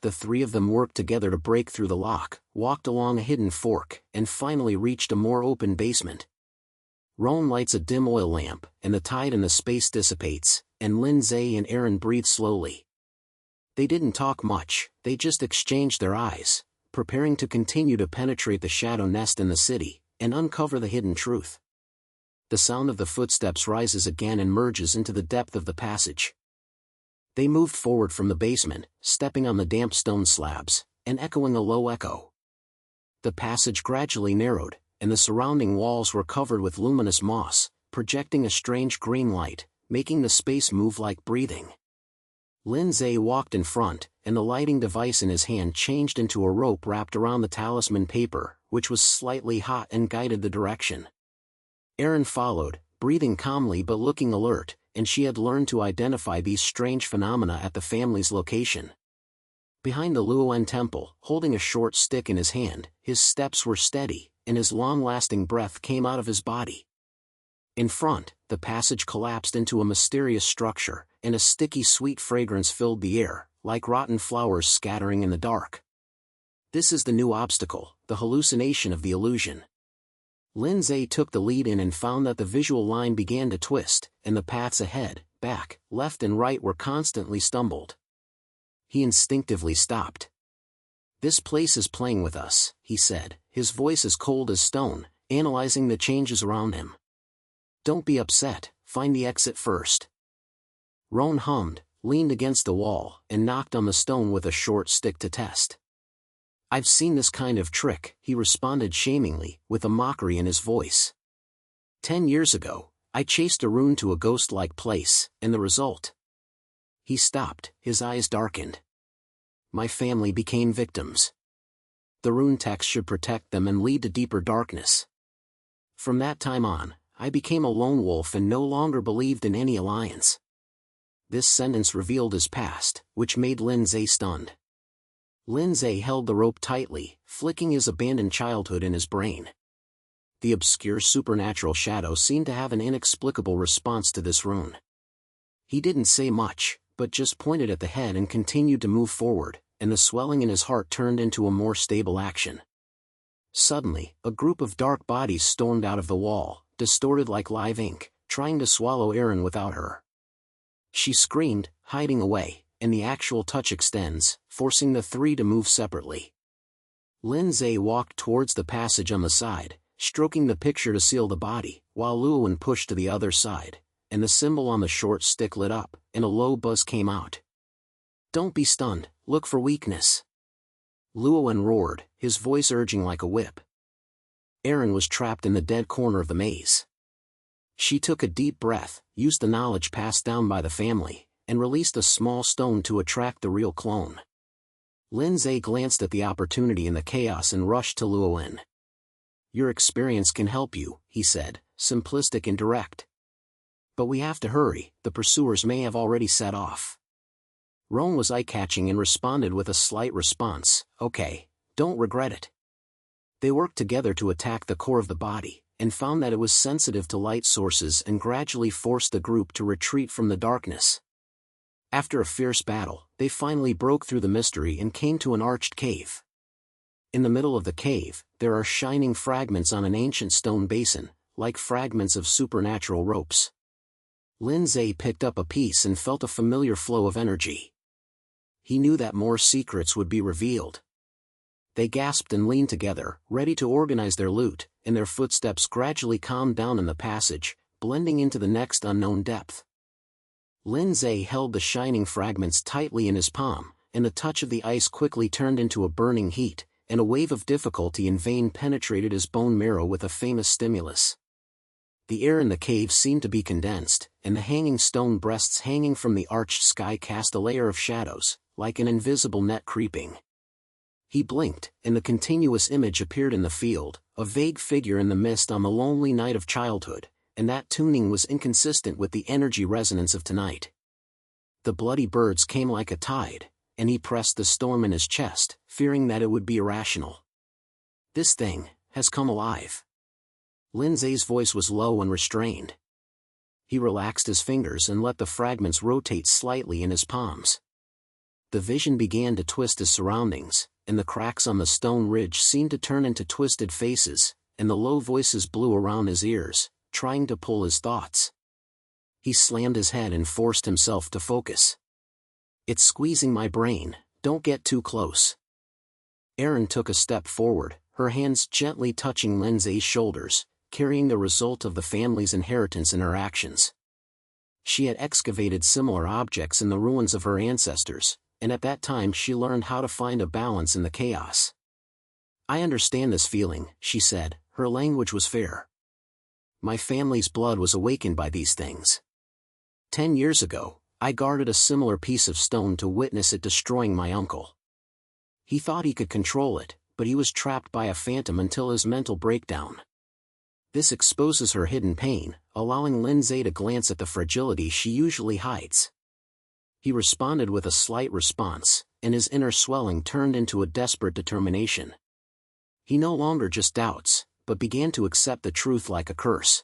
Speaker 1: The three of them worked together to break through the lock, walked along a hidden fork, and finally reached a more open basement. Roan lights a dim oil lamp, and the tide in the space dissipates, and Lin Ze and Aaron breathe slowly. They didn't talk much, they just exchanged their eyes, preparing to continue to penetrate the shadow nest in the city, and uncover the hidden truth. The sound of the footsteps rises again and merges into the depth of the passage. They moved forward from the basement, stepping on the damp stone slabs, and echoing a low echo. The passage gradually narrowed, and the surrounding walls were covered with luminous moss, projecting a strange green light, making the space move like breathing. Lin Ze walked in front, and the lighting device in his hand changed into a rope wrapped around the talisman paper, which was slightly hot and guided the direction. Aaron followed, breathing calmly but looking alert, and she had learned to identify these strange phenomena at the family's location. Behind the Luoan temple, holding a short stick in his hand, his steps were steady, and his long-lasting breath came out of his body. In front, the passage collapsed into a mysterious structure, and a sticky sweet fragrance filled the air, like rotten flowers scattering in the dark. "This is the new obstacle, the hallucination of the illusion." Lin Ze took the lead in and found that the visual line began to twist, and the paths ahead, back, left and right were constantly stumbled. He instinctively stopped. "This place is playing with us," he said, his voice as cold as stone, analyzing the changes around him. "Don't be upset, find the exit first." Roan hummed, leaned against the wall, and knocked on the stone with a short stick to test. "I've seen this kind of trick," he responded shamingly, with a mockery in his voice. 10 years ago, I chased a rune to a ghost-like place, and the result." He stopped, his eyes darkened. "My family became victims. The rune text should protect them and lead to deeper darkness. From that time on, I became a lone wolf and no longer believed in any alliance." This sentence revealed his past, which made Lin Ze stunned. Lin Ze held the rope tightly, flicking his abandoned childhood in his brain. The obscure supernatural shadow seemed to have an inexplicable response to this rune. He didn't say much, but just pointed at the head and continued to move forward, and the swelling in his heart turned into a more stable action. Suddenly, a group of dark bodies stormed out of the wall, distorted like live ink, trying to swallow Erin without her. She screamed, hiding away, and the actual touch extends, forcing the three to move separately. Lin Ze walked towards the passage on the side, stroking the picture to seal the body, while Luowen pushed to the other side, and the symbol on the short stick lit up, and a low buzz came out. "Don't be stunned, look for weakness," Luowen roared, his voice urging like a whip. Erin was trapped in the dead corner of the maze. She took a deep breath, used the knowledge passed down by the family, and released a small stone to attract the real clone. Lin Ze glanced at the opportunity in the chaos and rushed to Luowen. "Your experience can help you," he said, simplistic and direct. "But we have to hurry, the pursuers may have already set off." Roan was eye-catching and responded with a slight response, "Okay, don't regret it." They worked together to attack the core of the body, and found that it was sensitive to light sources and gradually forced the group to retreat from the darkness. After a fierce battle, they finally broke through the mystery and came to an arched cave. In the middle of the cave, there are shining fragments on an ancient stone basin, like fragments of supernatural ropes. Lin Ze picked up a piece and felt a familiar flow of energy. He knew that more secrets would be revealed. They gasped and leaned together, ready to organize their loot, and their footsteps gradually calmed down in the passage, blending into the next unknown depth. Lin Ze held the shining fragments tightly in his palm, and the touch of the ice quickly turned into a burning heat, and a wave of difficulty and pain penetrated his bone marrow with a famous stimulus. The air in the cave seemed to be condensed, and the hanging stone breasts hanging from the arched sky cast a layer of shadows, like an invisible net creeping. He blinked, and the continuous image appeared in the field, a vague figure in the mist on the lonely night of childhood, and that tuning was inconsistent with the energy resonance of tonight. The bloody birds came like a tide, and he pressed the storm in his chest, fearing that it would be irrational. "This thing has come alive." Lin Ze's voice was low and restrained. He relaxed his fingers and let the fragments rotate slightly in his palms. The vision began to twist his surroundings, and the cracks on the stone ridge seemed to turn into twisted faces, and the low voices blew around his ears, trying to pull his thoughts. He slammed his head and forced himself to focus. "It's squeezing my brain, don't get too close." Erin took a step forward, her hands gently touching Lin Ze's shoulders, carrying the result of the family's inheritance in her actions. She had excavated similar objects in the ruins of her ancestors, and at that time she learned how to find a balance in the chaos. "I understand this feeling," she said, her language was fair. "My family's blood was awakened by these things. 10 years ago, I guarded a similar piece of stone to witness it destroying my uncle. He thought he could control it, but he was trapped by a phantom until his mental breakdown." This exposes her hidden pain, allowing Lin Ze to glance at the fragility she usually hides. He responded with a slight response, and his inner swelling turned into a desperate determination. He no longer just doubts, but began to accept the truth like a curse.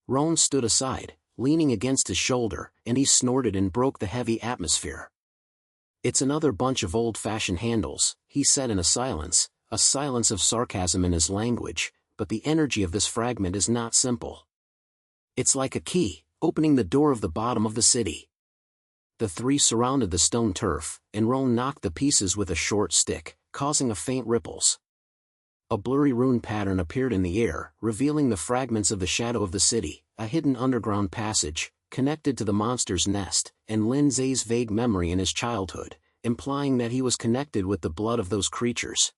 Speaker 1: Roan stood aside, leaning against his shoulder, and he snorted and broke the heavy atmosphere. "It's another bunch of old-fashioned handles," he said in a silence of sarcasm in his language, "but the energy of this fragment is not simple. It's like a key, opening the door of the bottom of the city." The three surrounded the stone turf, and Roan knocked the pieces with a short stick, causing a faint ripples. A blurry rune pattern appeared in the air, revealing the fragments of the shadow of the city, a hidden underground passage, connected to the monster's nest, and Lin Ze's vague memory in his childhood, implying that he was connected with the blood of those creatures.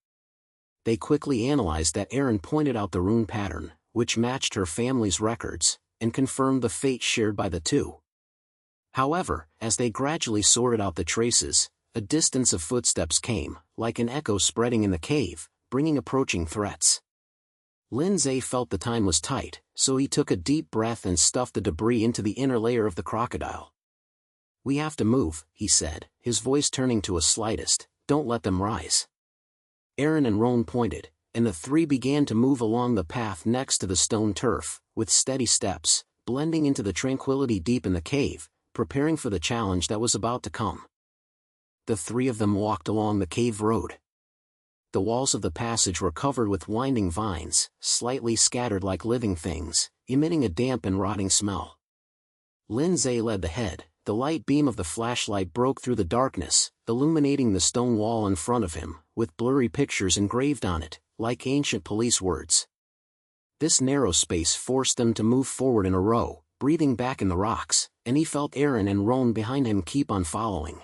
Speaker 1: They quickly analyzed that. Aaron pointed out the rune pattern, which matched her family's records, and confirmed the fate shared by the two. However, as they gradually sorted out the traces, a distance of footsteps came, like an echo spreading in the cave, bringing approaching threats. Lin Ze felt the time was tight, so he took a deep breath and stuffed the debris into the inner layer of the crocodile. "We have to move," he said, his voice turning to a slightest, "Don't let them rise." Aaron and Roan pointed, and the three began to move along the path next to the stone turf, with steady steps, blending into the tranquility deep in the cave, preparing for the challenge that was about to come. The three of them walked along the cave road. The walls of the passage were covered with winding vines, slightly scattered like living things, emitting a damp and rotting smell. Lin Ze led the head. The light beam of the flashlight broke through the darkness, illuminating the stone wall in front of him, with blurry pictures engraved on it, like ancient police words. This narrow space forced them to move forward in a row, breathing back in the rocks, and he felt Aaron and Roan behind him keep on following.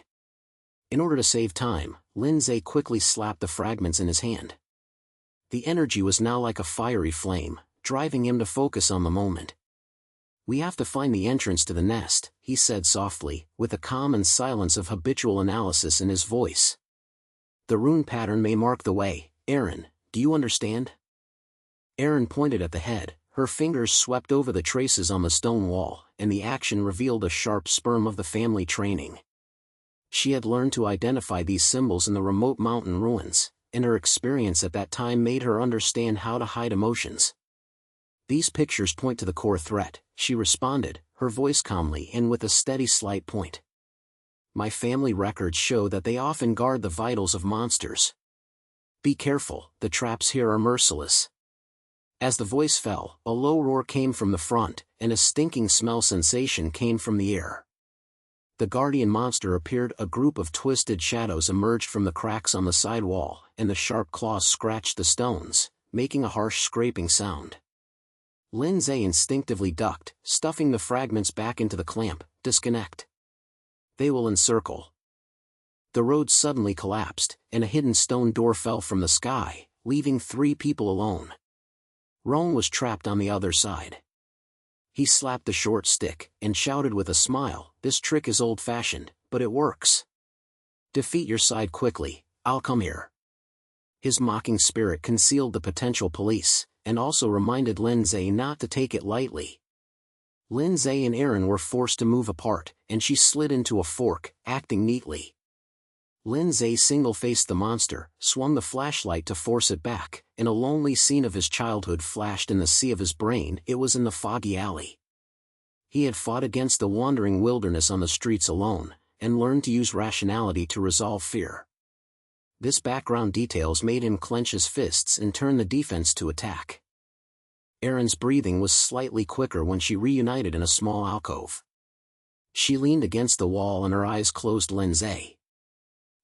Speaker 1: In order to save time, Lin Ze quickly slapped the fragments in his hand. The energy was now like a fiery flame, driving him to focus on the moment. "We have to find the entrance to the nest," he said softly, with a calm and silence of habitual analysis in his voice. "The rune pattern may mark the way. Aaron, do you understand?" Aaron pointed at the head. Her fingers swept over the traces on the stone wall, and the action revealed a sharp sperm of the family training. She had learned to identify these symbols in the remote mountain ruins, and her experience at that time made her understand how to hide emotions. "These pictures point to the core threat," she responded, her voice calmly and with a steady slight point. "My family records show that they often guard the vitals of monsters. Be careful, the traps here are merciless." As the voice fell, a low roar came from the front, and a stinking smell sensation came from the air. The guardian monster appeared. A group of twisted shadows emerged from the cracks on the side wall, and the sharp claws scratched the stones, making a harsh scraping sound. Lin Ze instinctively ducked, stuffing the fragments back into the clamp. "Disconnect. They will encircle." The road suddenly collapsed, and a hidden stone door fell from the sky, leaving three people alone. Roan was trapped on the other side. He slapped the short stick, and shouted with a smile, "This trick is old-fashioned, but it works. Defeat your side quickly, I'll come here." His mocking spirit concealed the potential police, and also reminded Lin Ze not to take it lightly. Lin Ze and Aaron were forced to move apart, and she slid into a fork, acting neatly. Lin Ze single-faced the monster, swung the flashlight to force it back, and a lonely scene of his childhood flashed in the sea of his brain. It was in the foggy alley. He had fought against the wandering wilderness on the streets alone, and learned to use rationality to resolve fear. This background details made him clench his fists and turn the defense to attack. Aaron's breathing was slightly quicker when she reunited in a small alcove. She leaned against the wall and her eyes closed. "Lin Ze,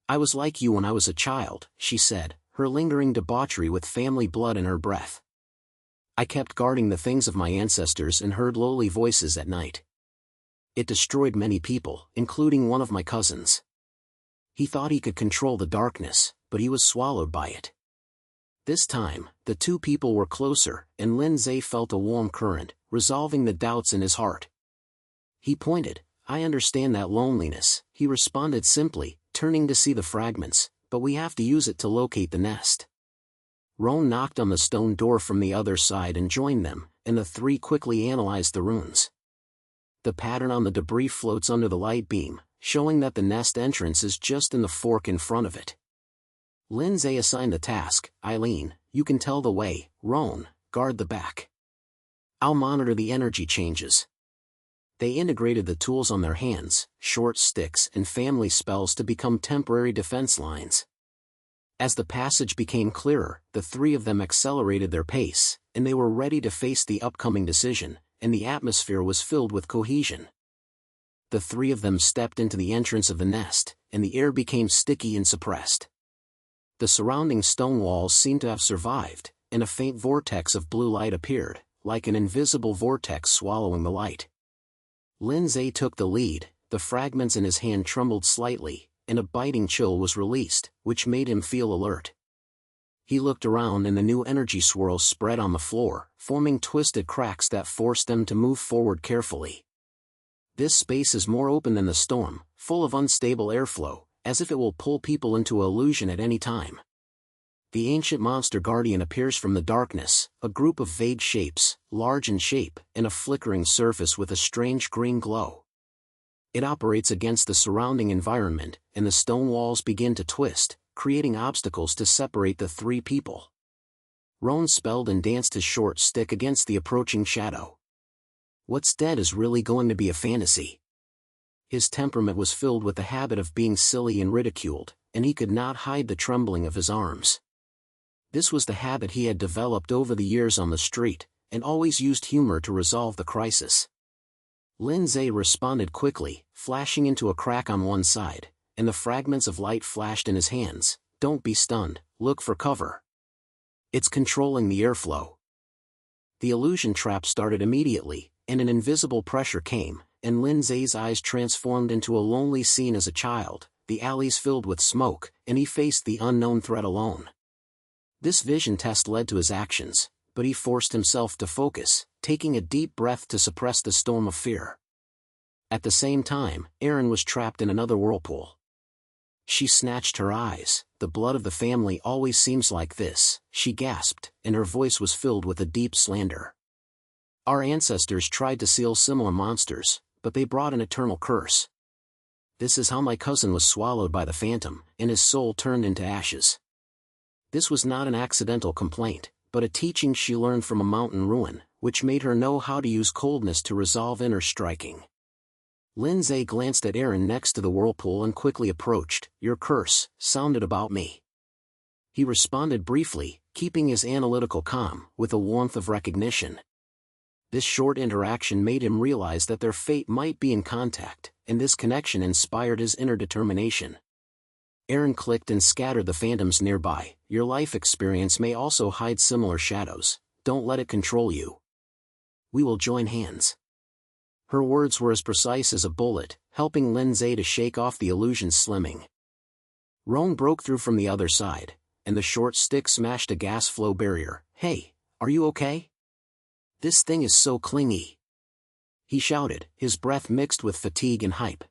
Speaker 1: I was like you when I was a child," she said, her lingering debauchery with family blood in her breath. "I kept guarding the things of my ancestors and heard lowly voices at night. It destroyed many people, including one of my cousins. He thought he could control the darkness, but he was swallowed by it." This time, the two people were closer, and Lin Ze felt a warm current, resolving the doubts in his heart. He pointed. "I understand that loneliness," he responded simply, turning to see the fragments, "but we have to use it to locate the nest." Roan knocked on the stone door from the other side and joined them, and the three quickly analyzed the runes. The pattern on the debris floats under the light beam, showing that the nest entrance is just in the fork in front of it. Lin Ze assigned the task. "Eileen, you can tell the way. Roan, guard the back. I'll monitor the energy changes." They integrated the tools on their hands, short sticks and family spells to become temporary defense lines. As the passage became clearer, the three of them accelerated their pace, and they were ready to face the upcoming decision, and the atmosphere was filled with cohesion. The three of them stepped into the entrance of the nest, and the air became sticky and suppressed. The surrounding stone walls seemed to have survived, and a faint vortex of blue light appeared, like an invisible vortex swallowing the light. Lin Ze took the lead, the fragments in his hand trembled slightly, and a biting chill was released, which made him feel alert. He looked around and the new energy swirls spread on the floor, forming twisted cracks that forced them to move forward carefully. This space is more open than the storm, full of unstable airflow, as if it will pull people into illusion at any time. The ancient monster guardian appears from the darkness, a group of vague shapes, large in shape, and a flickering surface with a strange green glow. It operates against the surrounding environment, and the stone walls begin to twist, creating obstacles to separate the three people. Roan spelled and danced his short stick against the approaching shadow. What's dead is really going to be a fantasy. His temperament was filled with the habit of being silly and ridiculed, and he could not hide the trembling of his arms. This was the habit he had developed over the years on the street, and always used humor to resolve the crisis. Lin Ze responded quickly, flashing into a crack on one side, and the fragments of light flashed in his hands. Don't be stunned, look for cover. It's controlling the airflow. The illusion trap started immediately, and an invisible pressure came, and Lin Ze's eyes transformed into a lonely scene as a child, the alleys filled with smoke, and he faced the unknown threat alone. This vision test led to his actions, but he forced himself to focus, taking a deep breath to suppress the storm of fear. At the same time, Erin was trapped in another whirlpool. She snatched her eyes. The blood of the family always seems like this, she gasped, and her voice was filled with a deep slander. Our ancestors tried to seal similar monsters, but they brought an eternal curse. This is how my cousin was swallowed by the phantom, and his soul turned into ashes. This was not an accidental complaint, but a teaching she learned from a mountain ruin, which made her know how to use coldness to resolve inner striking. Lin Ze glanced at Erin next to the whirlpool and quickly approached. Your curse sounded about me. He responded briefly, keeping his analytical calm, with a warmth of recognition. This short interaction made him realize that their fate might be in contact, and this connection inspired his inner determination. Erin clicked and scattered the phantoms nearby. Your life experience may also hide similar shadows. Don't let it control you. We will join hands. Her words were as precise as a bullet, helping Lin Ze to shake off the illusion's slimming. Roan broke through from the other side, and the short stick smashed a gas flow barrier. Hey, are you okay? This thing is so clingy. He shouted, his breath mixed with fatigue and hype.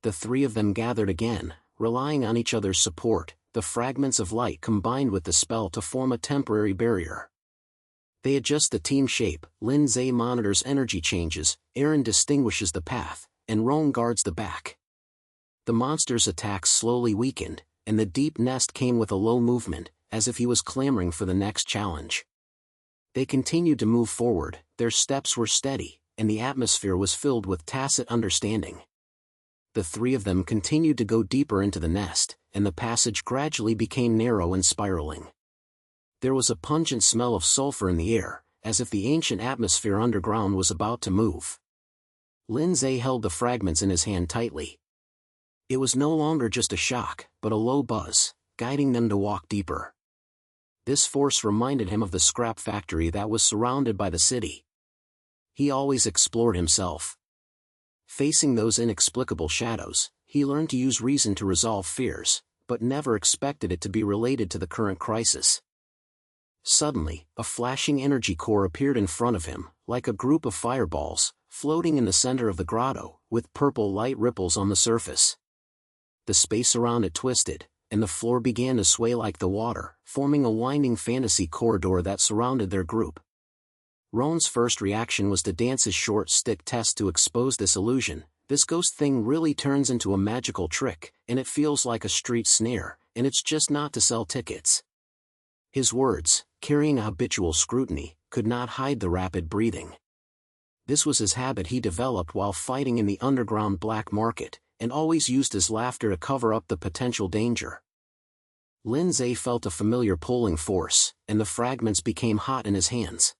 Speaker 1: The three of them gathered again, relying on each other's support. The fragments of light combined with the spell to form a temporary barrier. They adjust the team shape. Lin Ze monitors energy changes, Erin distinguishes the path, and Roan guards the back. The monster's attacks slowly weakened, and the deep nest came with a low movement, as if he was clamoring for the next challenge. They continued to move forward, their steps were steady, and the atmosphere was filled with tacit understanding. The three of them continued to go deeper into the nest, and the passage gradually became narrow and spiraling. There was a pungent smell of sulfur in the air, as if the ancient atmosphere underground was about to move. Lin Ze held the fragments in his hand tightly. It was no longer just a shock, but a low buzz, guiding them to walk deeper. This force reminded him of the scrap factory that was surrounded by the city. He always explored himself. Facing those inexplicable shadows, he learned to use reason to resolve fears, but never expected it to be related to the current crisis. Suddenly, a flashing energy core appeared in front of him, like a group of fireballs, floating in the center of the grotto, with purple light ripples on the surface. The space around it twisted, and the floor began to sway like the water, forming a winding fantasy corridor that surrounded their group. Roan's first reaction was to dance his short stick test to expose this illusion. This ghost thing really turns into a magical trick, and it feels like a street snare, and it's just not to sell tickets. His words, carrying a habitual scrutiny, could not hide the rapid breathing. This was his habit he developed while fighting in the underground black market, and always used his laughter to cover up the potential danger. Lin Ze felt a familiar pulling force, and the fragments became hot in his hands.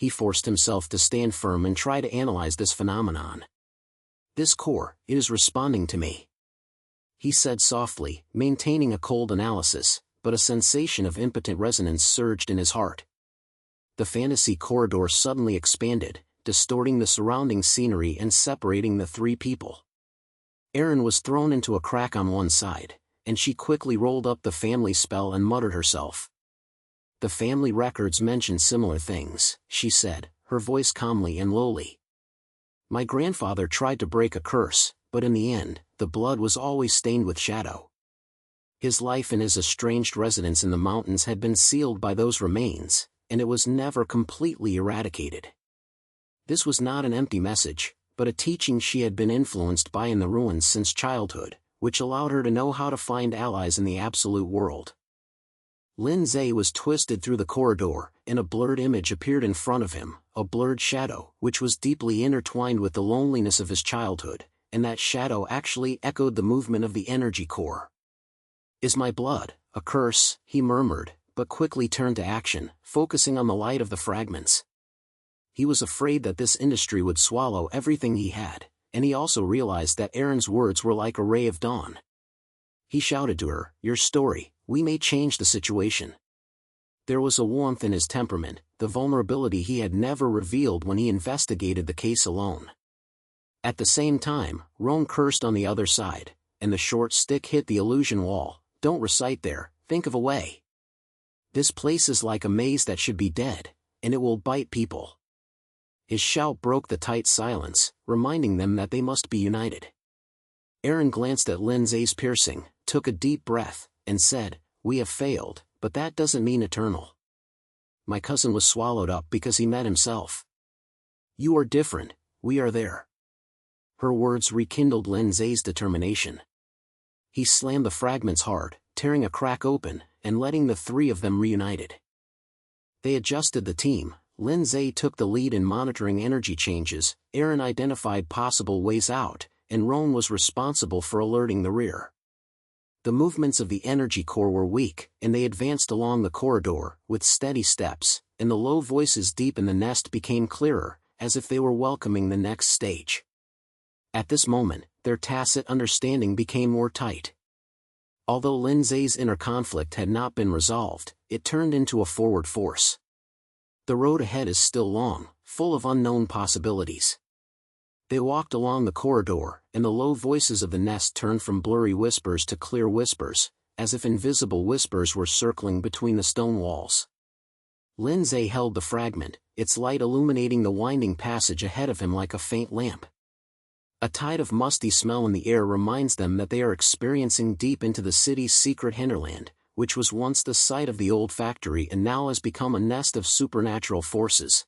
Speaker 1: He forced himself to stand firm and try to analyze this phenomenon. This core, it is responding to me. He said softly, maintaining a cold analysis, but a sensation of impotent resonance surged in his heart. The fantasy corridor suddenly expanded, distorting the surrounding scenery and separating the three people. Erin was thrown into a crack on one side, and she quickly rolled up the family spell and muttered herself. The family records mention similar things, she said, her voice calmly and lowly. My grandfather tried to break a curse, but in the end, the blood was always stained with shadow. His life in his estranged residence in the mountains had been sealed by those remains, and it was never completely eradicated. This was not an empty message, but a teaching she had been influenced by in the ruins since childhood, which allowed her to know how to find allies in the absolute world. Lin Ze was twisted through the corridor, and a blurred image appeared in front of him, a blurred shadow, which was deeply intertwined with the loneliness of his childhood, and that shadow actually echoed the movement of the energy core. Is my blood a curse? He murmured, but quickly turned to action, focusing on the light of the fragments. He was afraid that this industry would swallow everything he had, and he also realized that Erin's words were like a ray of dawn. He shouted to her, "Your story, we may change the situation." There was a warmth in his temperament, the vulnerability he had never revealed when he investigated the case alone. At the same time, Roan cursed on the other side, and the short stick hit the illusion wall. Don't recite there, think of a way. This place is like a maze that should be dead, and it will bite people. His shout broke the tight silence, reminding them that they must be united. Erin glanced at Lin Ze's piercing, took a deep breath, and said, "We have failed, but that doesn't mean eternal. My cousin was swallowed up because he met himself. You are different, we are there." Her words rekindled Lin Ze's determination. He slammed the fragments hard, tearing a crack open, and letting the three of them reunited. They adjusted the team. Lin Ze took the lead in monitoring energy changes, Erin identified possible ways out, and Roan was responsible for alerting the rear. The movements of the energy core were weak, and they advanced along the corridor, with steady steps, and the low voices deep in the nest became clearer, as if they were welcoming the next stage. At this moment, their tacit understanding became more tight. Although Lin Ze's inner conflict had not been resolved, it turned into a forward force. The road ahead is still long, full of unknown possibilities. They walked along the corridor, and the low voices of the nest turned from blurry whispers to clear whispers, as if invisible whispers were circling between the stone walls. Lin Ze held the fragment, its light illuminating the winding passage ahead of him like a faint lamp. A tide of musty smell in the air reminds them that they are experiencing deep into the city's secret hinterland, which was once the site of the old factory and now has become a nest of supernatural forces.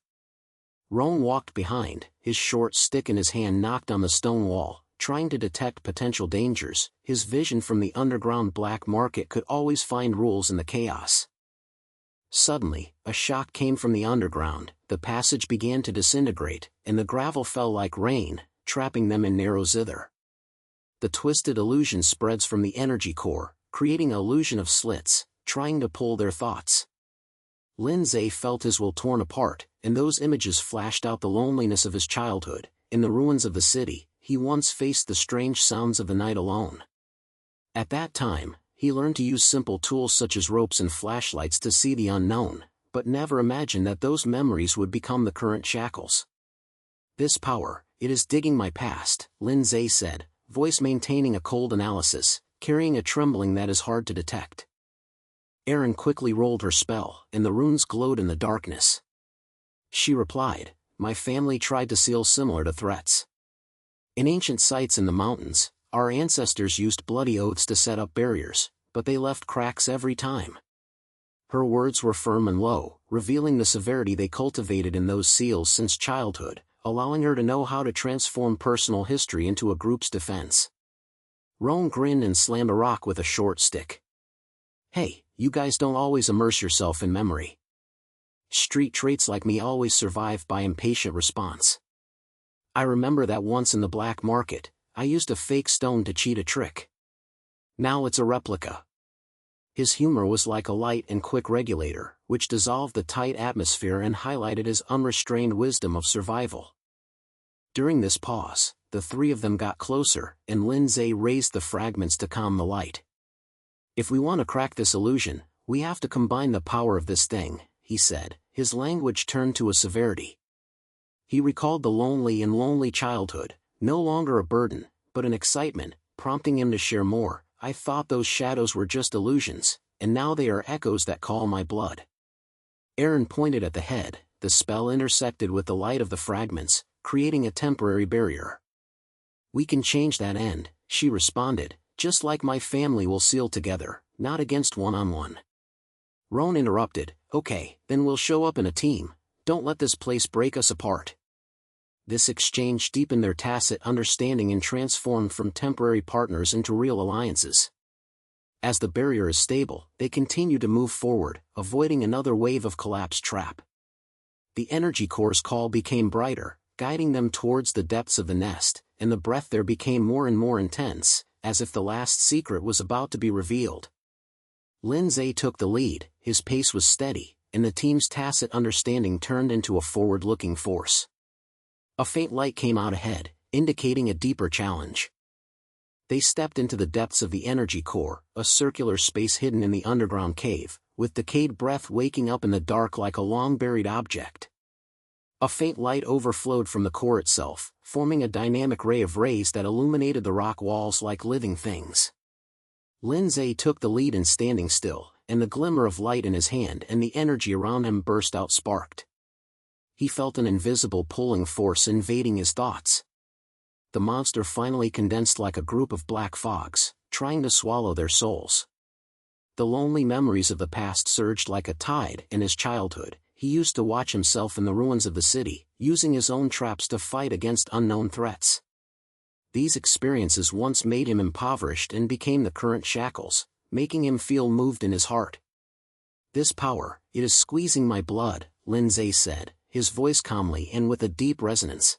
Speaker 1: Roan walked behind, his short stick in his hand knocked on the stone wall, trying to detect potential dangers. His vision from the underground black market could always find rules in the chaos. Suddenly, a shock came from the underground, the passage began to disintegrate, and the gravel fell like rain, trapping them in narrow zither. The twisted illusion spreads from the energy core, creating an illusion of slits, trying to pull their thoughts. Lin Ze felt his will torn apart, and those images flashed out the loneliness of his childhood. In the ruins of the city, he once faced the strange sounds of the night alone. At that time, he learned to use simple tools such as ropes and flashlights to see the unknown, but never imagined that those memories would become the current shackles. This power, it is digging my past, Lin Ze said, voice maintaining a cold analysis, carrying a trembling that is hard to detect. Erin quickly rolled her spell, and the runes glowed in the darkness. She replied, "My family tried to seal similar to threats. In ancient sites in the mountains, our ancestors used bloody oaths to set up barriers, but they left cracks every time." Her words were firm and low, revealing the severity they cultivated in those seals since childhood, allowing her to know how to transform personal history into a group's defense. Roan grinned and slammed a rock with a short stick. "Hey, you guys don't always immerse yourself in memory. Street traits like me always survive by impatient response. I remember that once in the black market, I used a fake stone to cheat a trick. Now it's a replica." His humor was like a light and quick regulator, which dissolved the tight atmosphere and highlighted his unrestrained wisdom of survival. During this pause, the three of them got closer, and Lin Ze raised the fragments to calm the light. "If we want to crack this illusion, we have to combine the power of this thing," he said, his language turned to a severity. He recalled the lonely childhood, no longer a burden, but an excitement, prompting him to share more. I thought those shadows were just illusions, and now they are echoes that call my blood. Aaron pointed at the head. The spell intersected with the light of the fragments, creating a temporary barrier. We can change that end, she responded, just like my family will seal together, not against one-on-one. Roan interrupted, okay, then we'll show up in a team, don't let this place break us apart. This exchange deepened their tacit understanding and transformed from temporary partners into real alliances. As the barrier is stable, they continue to move forward, avoiding another wave of collapse trap. The energy core's call became brighter, guiding them towards the depths of the nest, and the breath there became more and more intense, as if the last secret was about to be revealed. Lin Ze took the lead, his pace was steady, and the team's tacit understanding turned into a forward-looking force. A faint light came out ahead, indicating a deeper challenge. They stepped into the depths of the energy core, a circular space hidden in the underground cave, with decayed breath waking up in the dark like a long-buried object. A faint light overflowed from the core itself, forming a dynamic ray of rays that illuminated the rock walls like living things. Lin Ze took the lead in standing still, and the glimmer of light in his hand and the energy around him burst out sparked. He felt an invisible pulling force invading his thoughts. The monster finally condensed like a group of black fogs, trying to swallow their souls. The lonely memories of the past surged like a tide. In his childhood, he used to watch himself in the ruins of the city, using his own traps to fight against unknown threats. These experiences once made him impoverished and became the current shackles, making him feel moved in his heart. This power, it is squeezing my blood, Lin Ze said, his voice calmly and with a deep resonance.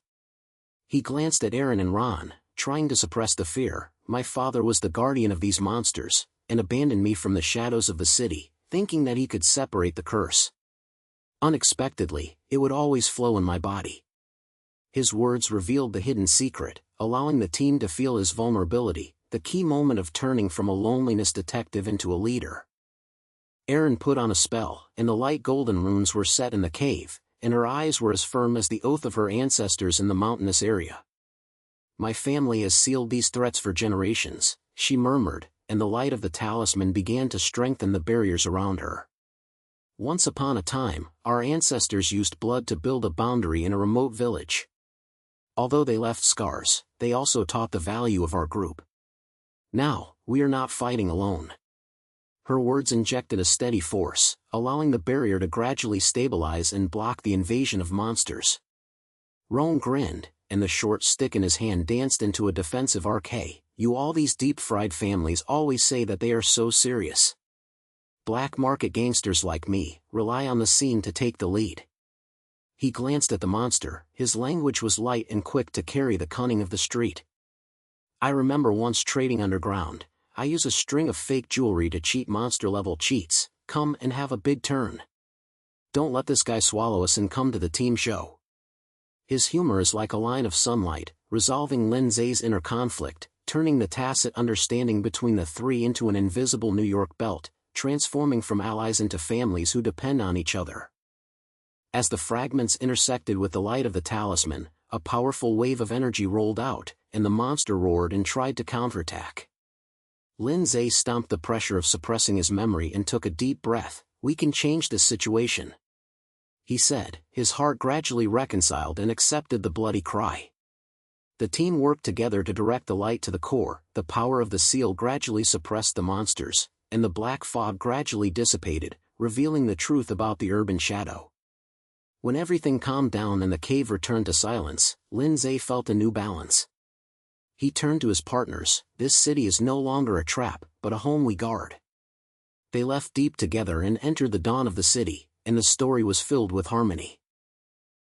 Speaker 1: He glanced at Aaron and Ron, trying to suppress the fear. My father was the guardian of these monsters, and abandoned me from the shadows of the city, thinking that he could separate the curse. Unexpectedly, it would always flow in my body. His words revealed the hidden secret, allowing the team to feel his vulnerability, the key moment of turning from a loneliness detective into a leader. Aaron put on a spell, and the light golden runes were set in the cave, and her eyes were as firm as the oath of her ancestors in the mountainous area. My family has sealed these threats for generations, she murmured, and the light of the talisman began to strengthen the barriers around her. Once upon a time, our ancestors used blood to build a boundary in a remote village. Although they left scars, they also taught the value of our group. Now, we are not fighting alone. Her words injected a steady force, allowing the barrier to gradually stabilize and block the invasion of monsters. Roan grinned, and the short stick in his hand danced into a defensive arc. Hey, you all these deep-fried families always say that they are so serious. Black market gangsters like me rely on the scene to take the lead. He glanced at the monster, his language was light and quick to carry the cunning of the street. I remember once trading underground. I use a string of fake jewelry to cheat monster-level cheats. Come and have a big turn. Don't let this guy swallow us and come to the team show. His humor is like a line of sunlight, resolving Lin Ze's inner conflict, turning the tacit understanding between the three into an invisible New York belt, transforming from allies into families who depend on each other. As the fragments intersected with the light of the talisman, a powerful wave of energy rolled out, and the monster roared and tried to counterattack. Lin Ze stomped the pressure of suppressing his memory and took a deep breath. We can change this situation, he said, his heart gradually reconciled and accepted the bloody cry. The team worked together to direct the light to the core. The power of the seal gradually suppressed the monsters, and the black fog gradually dissipated, revealing the truth about the urban shadow. When everything calmed down and the cave returned to silence, Lin Ze felt a new balance. He turned to his partners. This city is no longer a trap, but a home we guard. They left deep together and entered the dawn of the city, and the story was filled with harmony.